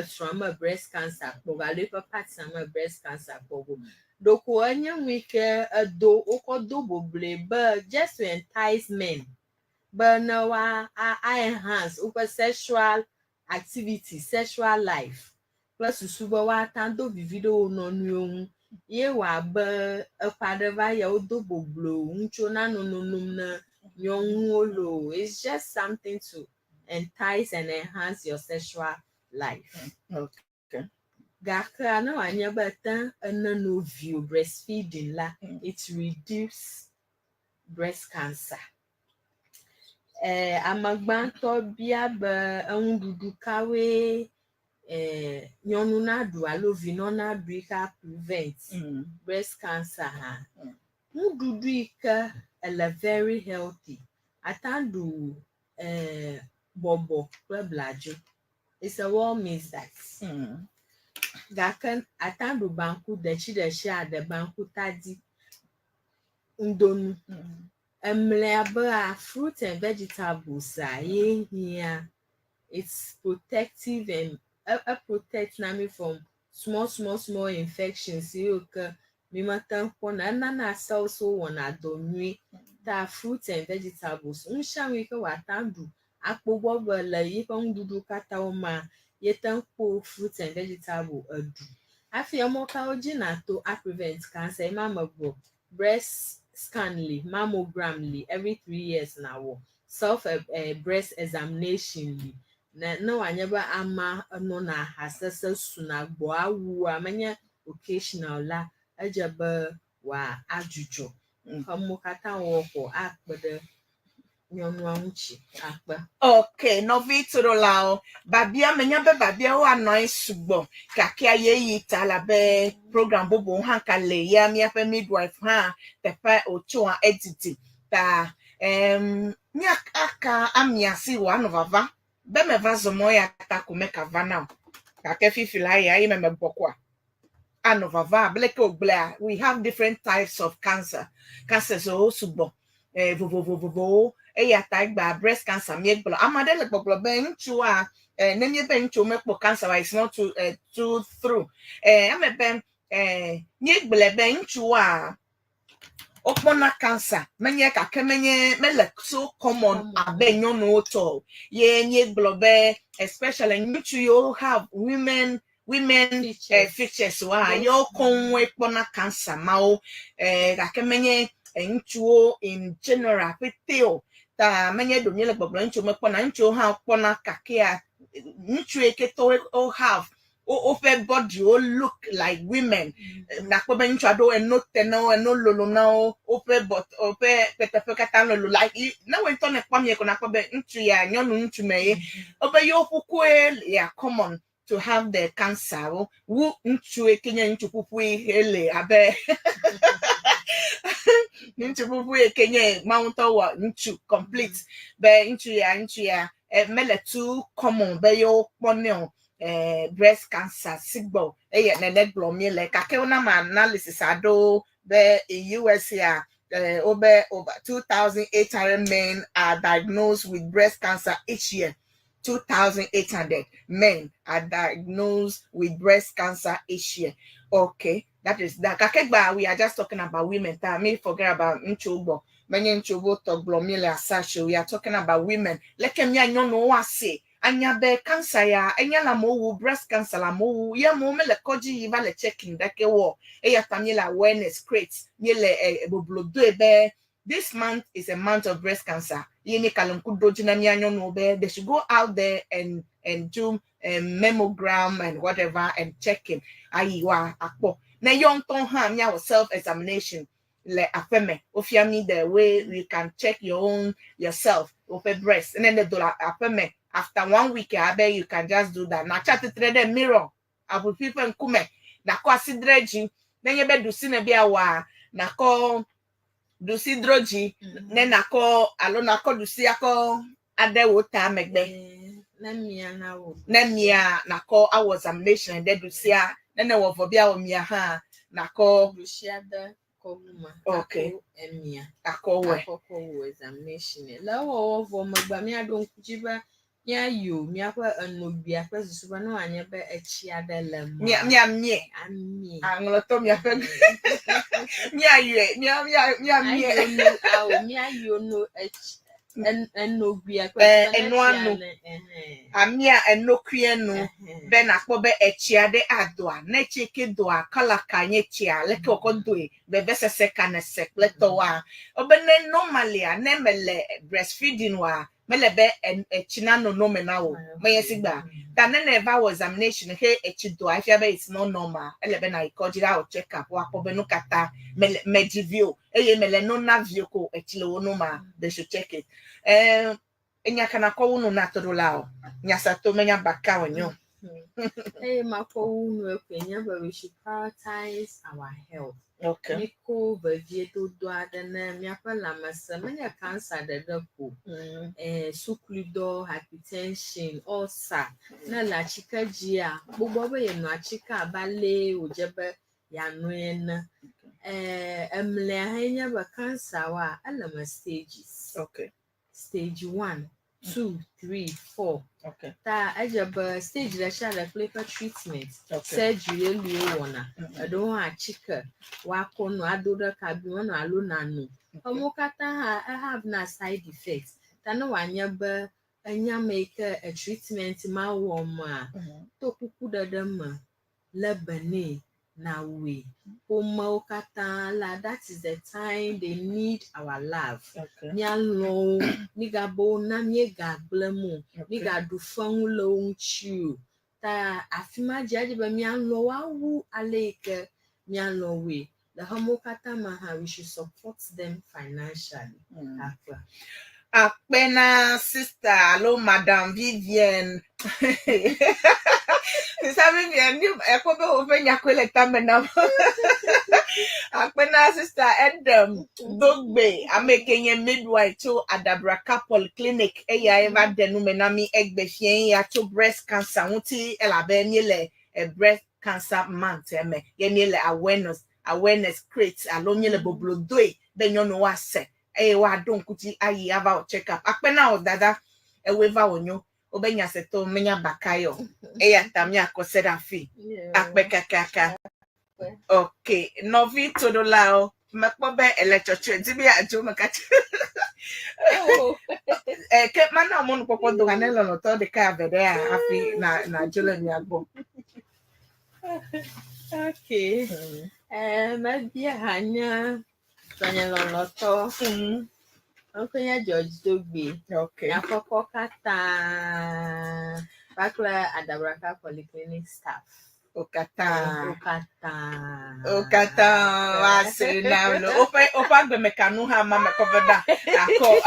[SPEAKER 6] from breast cancer probably parts my breast cancer pogo doko anya wike do okodo boble but just to entice men but now I enhance over sexual activity sexual life plus suba wa tando video no nu ye wa ba padeva ya odo boblo uncho na no na Yongolo. It's just something to entice and enhance your sexual life.
[SPEAKER 2] Okay.
[SPEAKER 6] Gaka no anya bata no view breastfeeding la it reduce breast cancer. Amagbanto bia ba endudu kawe nyonu na do alovi no na do ka prevent breast cancer ha. Ndudu ika very healthy. Atandu bobo blajo. It's a warm means that. Gakan atandu banku dechi the banku tadi ndonu. Emleaba fruit and vegetables here. It's protective and protect me from small infections. You can mimatan pona na also wana donui ta fruits and vegetables. Unshamika watandu akpobo la yipon dudu kata oma yetanko fruits and vegetable adu. Afi amoka ojina to prevent cancer imamabo breast scanly mammogram every 3 years now. Self breast examination no anyaba ama no na hasasa sunagbo awu amanya occasional la ajaba wa ajujo kamukata woko akpede nyonu anchi akpa.
[SPEAKER 2] Okay, no vitro lao. Babia menyabe babia wa noi subo. Kakia ye yita la be program bobo hanka le ya mi ape midwife ha tepe ochoa editi. Ta mi aka amiasi wa no vava. Be me vazo moya ta kumeka vana. Kake fifila ya ime mbokwa. Anovava bleke oblea. We have different types of cancer. Cancer so subo. Vovovovovo. Eya tagba breast cancer miekblo amadele gbogbo ben chua nemie ben chu mekpo cancer is not too through ameben miekble ben chua opona cancer menye ka kemenye mele so common abenyo no to ye miekblo be especially you have women features wa yo konwe pona cancer mao ka kemenye nchuo in general peteo ta menye do nyele gbogbo nchu me pona nchu ha pona kakia nchu eketo o have o fe body o look like women na ko ben nchu ado eno teno eno lolo na o fe but o fe petefe kata lolo like na we ton e kwam ye ko na ko ben nchu ya nyonu nchu me o be yo puku ya common to have the cancer wu nchu ekenya nchu pupu ele abe nchu pupu ekenye mountain wa nchu complete be nchu ya mele too common be yo ponyo breast cancer sigbo ye nene glomile kake una ma analysis ado be in US here over 2,800 men are diagnosed with breast cancer each year. 2,800 men are diagnosed with breast cancer each year. Okay, that is that. Kakegba, we are just talking about women. Me forget about nchubo. Many nchubo to glomile asasho. We are talking about women. Lekemya nyono wase. Anya be cancer ya. Anya la mo breast cancer la mo. Ya mo me le koji iba le checking dake wo. Eya tamila awareness creates. Nyele boblodo ebe. This month is a month of breast cancer. They should go out there and do a mammogram and whatever and checking. Now young ton ham ya self-examination. Like afeme. Ofiami the way you can check your own yourself of a breast. And then the dollar afeme. After 1 week, I bet you can just do that. Now chat to the mirror. I will people and kume. Na ko asidreji. Then you better do sinebia wa. Na ko dusi droji nena ko alo na ko dusi ako adewo ta megbe nemia na ko awo examination and then dusi a nene wo fobia o mia ha na ko
[SPEAKER 6] akọguma
[SPEAKER 2] Okay.
[SPEAKER 6] emia
[SPEAKER 2] Akowe.
[SPEAKER 6] akọkọ examination la wo vo magba mi adon kujiba ya yo mi akwa anobi akwa susuba no anya be echi adelem
[SPEAKER 2] Mie.
[SPEAKER 6] ami
[SPEAKER 2] Angloto mia fe. Mie.
[SPEAKER 6] ayo no awo mi ayo no echi enobi akwa susuba na
[SPEAKER 2] Enuanu. Amia enokuenu. Be na kpo be echiade adoa na cheke doa kala kanye chia leke okodwe be besese kana sekleto wa obene normally anemele breastfeeding wa mele be echina no mena wo meyesigba that never was examination he echido I feel it's not normal elebe na ikojira o check up wa kpo be no kata mele medivio eye mele no na view ko echile wo no ma they should check it enya kana ko unu na todolao nyasato menya baka onyo.
[SPEAKER 6] Hey, Mako, but we should prioritize our health.
[SPEAKER 2] Okay.
[SPEAKER 6] Nico, Vieto, Duadana, Miapa Lamasa, many cancer, the dopo, sucludo, hypertension, ulcer, Nala chica gia, Bobo, and Chica, ballet, Ujaba, Yanuena, Emlehania, but cancer, Alama stages.
[SPEAKER 2] Okay.
[SPEAKER 6] Stage 1, 2, 3, 4.
[SPEAKER 2] Okay.
[SPEAKER 6] Ta ajaba stage la shala paper treatment.
[SPEAKER 2] Okay.
[SPEAKER 6] Surgery liyo wana. Ado ha chika wako no adoda kabi wano alona no. Omokata ha I have na side effects. Tano wanyaba anya make a treatment ma woma. To kuku dadama labane na we. Omokata la that is the time they need our love.
[SPEAKER 2] Okay.
[SPEAKER 6] Nyalo nigabo na miega blemu. Niga do fun loan chew. Ta afima jaji ba mianlo wawu aleke mianlo we. The homokata maha we should support them financially.
[SPEAKER 2] Akpena sister, hello Madam Vivienne. Sister Vivienne, you ekobe open yakwele tamena. Akpena sister Edem Dogbe, I'm making a midwife to Adabraka Polyclinic. Eya eva denumenami egbefien ya to breast cancer. Unti elabe a breast cancer month. Yemiele awareness creates alonyele boblodoi. Then you know what say. Wa don kuti ayi ava check up. Akpena o dada e weva onyo. Obenya seto menya bakayo. Eya tamia koseda fi. Akpekakaka. Okay, novi todo lao. Makbobe electroche. Tibi ajo makati. Ke mana mon popo do ganelo no to de ka vede afi na jole mi agbo.
[SPEAKER 6] Okay. Maybe hanya Tanya Loloto. Uncle George Dogby.
[SPEAKER 2] Okay.
[SPEAKER 6] Yakoko Kata Bakla Adabraka Polyclinic staff.
[SPEAKER 2] Okata.
[SPEAKER 6] Okata.
[SPEAKER 2] I say now no. Opa be mekanu ha mama koveda. Ako.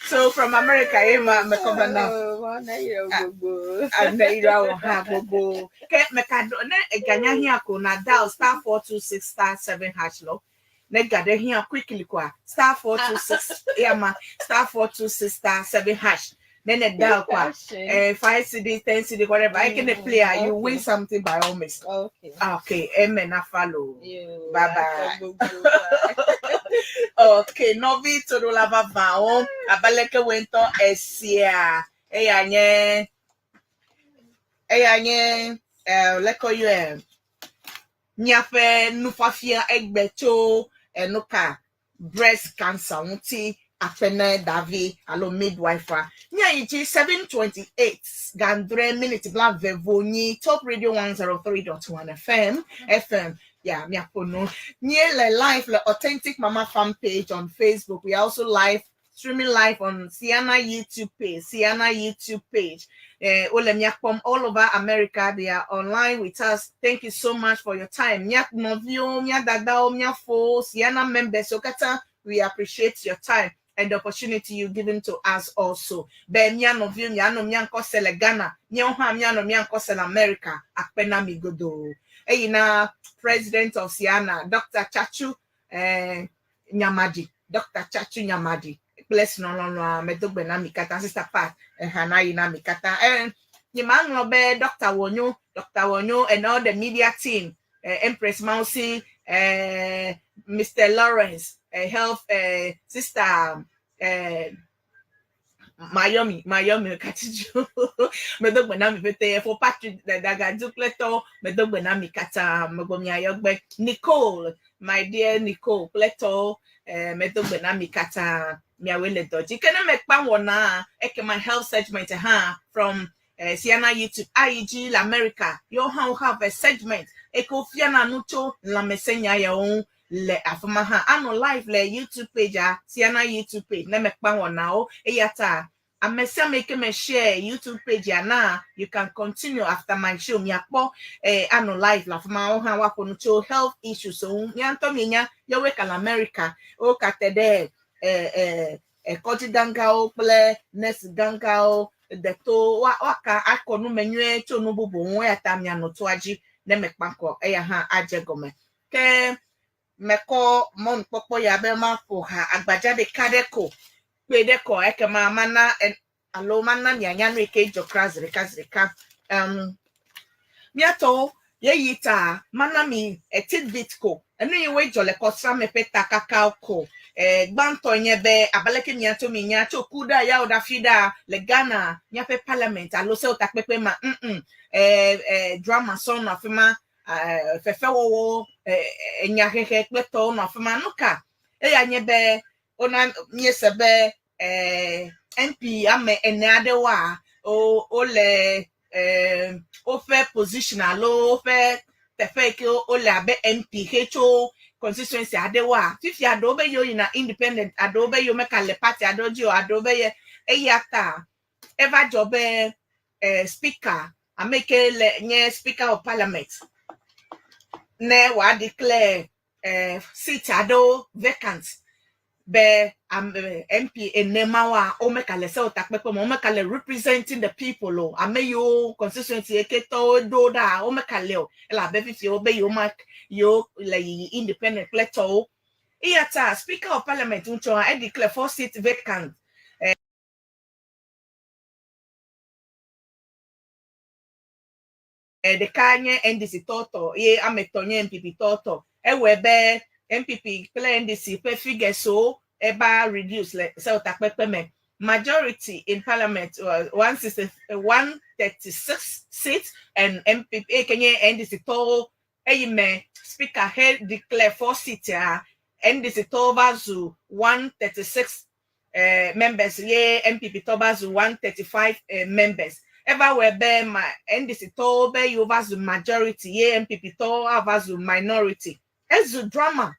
[SPEAKER 2] So from America, Emma mekovena. And there you have go. Okay, mekado ne eganya hia ko na dial *426*7# lo. Ne gade hia quickly kwa *426 yama *426*7#. Then a dial kwa 5 CD, 10 CD, whatever. I can play. You win something by all means. Okay. Amen. I follow. Bye bye. Okay. Novi to the lava vaon. Abaleke wento esia. Eyanye. Leko you Nyafe nufafia egbecho enuka breast cancer unti afene davi alo midwife nya yichi 7:28 gandre minute blank vevoni top radio 103.1 FM yeah mi apono nye live le authentic mama fan page on Facebook. We also streaming live on CEANA YouTube page. All over America, they are online with us. Thank you so much for your time. CEANA members, we appreciate your time and the opportunity you've given to us also. America, President of CEANA, Dr. Chachu Nyamadi. Dr. Chachu Nyamadi. Bless no medogbe na mikata sister Pat hana ina mikata Dr. Wonyo and all the media team Empress Mousy, Mr. Lawrence, health sister Miami Katijo. Medo Benami Pete for Patrick Daga Dupleto, Medo Benami Kata, Mogomia Yogbe, Nicole, my dear Nicole, Pleto, Medo Benami Kata, Miawele Doji. Can I make Pamwana, Ekema health segment from CEANA YouTube, IEG, America. You have a segment, Eko Fiana Nucho, La Mesenya Yaon. Le afamaha ano live le YouTube page CEANA YouTube page na mekpa wona o eyata amesa make me share YouTube page na you can continue after my show mi akpo ano live la afama o ha wa konucho health issues so nyanto minya yo we kala America o katede koji ganga o ple nurse ganga o deto waka akonu menwe chonu bubu won yata mi anoto aji na mekpa ko eya ha ajegome ke meko mon popo ya be ma fo ha agbajade kadeko pedeko ekema mana alo mana nyanya no eke jokrazre kazreka miato ye yita mana mi tidbit ko enu ye we jole kosra me peta kakao ko gbanto nye be abaleke miato mi nya chokuda ya oda fida le Ghana nya pe parliament alo se otakpepe ma drama son afima fefe wo enya hehe kpeto no afima nuka ya nye be ona nye sebe MP ame enade wa o le o fe position alo o fe tefe ke o le abe MP HO constituency adewa fifi adobe yo ina independent adobe yo meka le party adoji o adobe ye eyata eva jobe speaker ameke le nye speaker of parliament ne wa declare seat ado vacant be MP enemawa o meka le se otakpepe mo meka le representing the people o ameyo constituency eketo do da o meka le o la be fifi o be yo mark yo le independent plateau iyata speaker of parliament uncho I declare 4 seats vacant the kanye NDC toto ye ametonye MPP toto ewebe MPP play NDC pe figure so eba reduce le se otakpepe me majority in parliament was 136 seats and MPP kenye NDC to eyime speaker head declare 4 seats NDC to bazu 136 members ye MPP to bazu 135 members ever webe ma NDC to be you bazu majority ye MPP to bazu minority ezu drama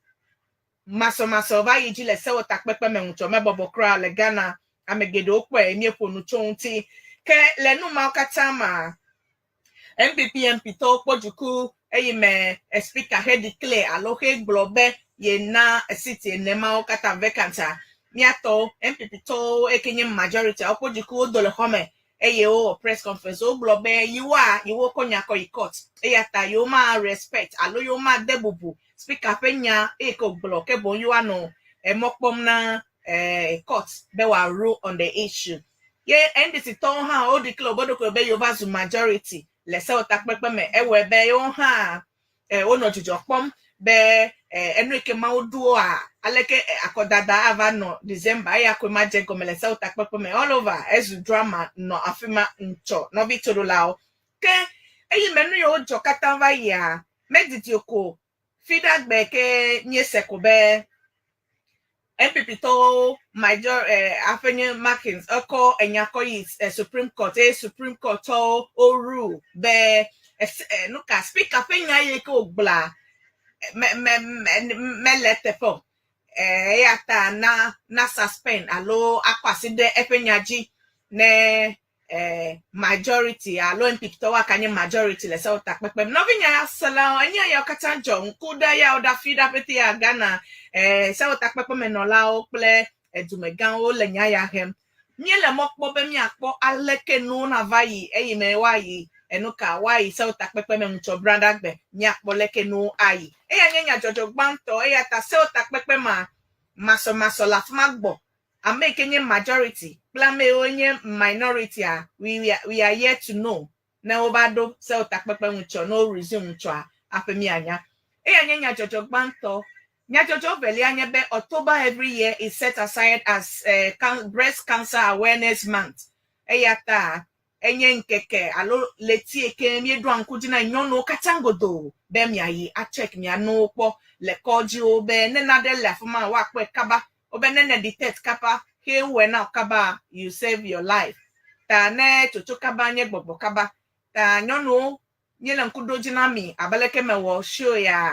[SPEAKER 2] maso ba yiji le se otakpepe me ncho me bobokra le Ghana amegedo okwe emi ponu chonti ke le nu ma okata ma MPP MP to pojuku eyime speaker head declare alohe globe ye na city enema okata vacanta miato MPP to ekenye majority opojuku dole home eye o press conference o globe yiwo konya ko court eyata yo ma respect alo yo ma debubu speaker penya eko bloke bon you ano mokpom na court be wa rule on the issue ye NDC to ha o declare bodo ko be yo bazu majority le se otakpepe me ewe be yo ha ono jujo pom be enrique maudu a aleke akodada ava no December ya ko maje gomele se otakpepe me all over ezu drama no afima ncho no bitoro lao ke eyi menu yo jo katava ya mediti oko feedback beke nyese ko be MPP to major afenye markings oko enyako is Supreme Court to oru be nuka speaker penya ye ko bla me letefo yata na suspend alo akwaside efenyaji ne majority alo MPP to wakanye majority le se otakpepe no vinya sala anya ya kata njo nkuda ya oda feed pete ya Ghana se otakpepe me no la o ple edumegan o lenya ya hem miele mokpo be mi akpo aleke no na vayi eyime wayi enuka wayi se otakpepe me ncho branda gbe mi akpo leke no ayi eya nyenya jojo gbanto eya ta se otakpepe ma maso la fmagbo amakenye majority plame onye minority we are yet to know na obado se otakpepe ncho no resume ncho apemianya. Nya jojo banto. Nya jojo veli anya be October every year is set aside as breast cancer awareness month. Eyata enye nkeke alo leti eke mi edu ankuji na nyono katangodo be mi ayi a check mi anu po le koji obe ne na de lefuma wa kwe kaba obe ne detect kapa he we na kaba you save your life ta ne chocho kaba nye gbogbo kaba ta nyono nyele nkudoji na mi abaleke mewo show ya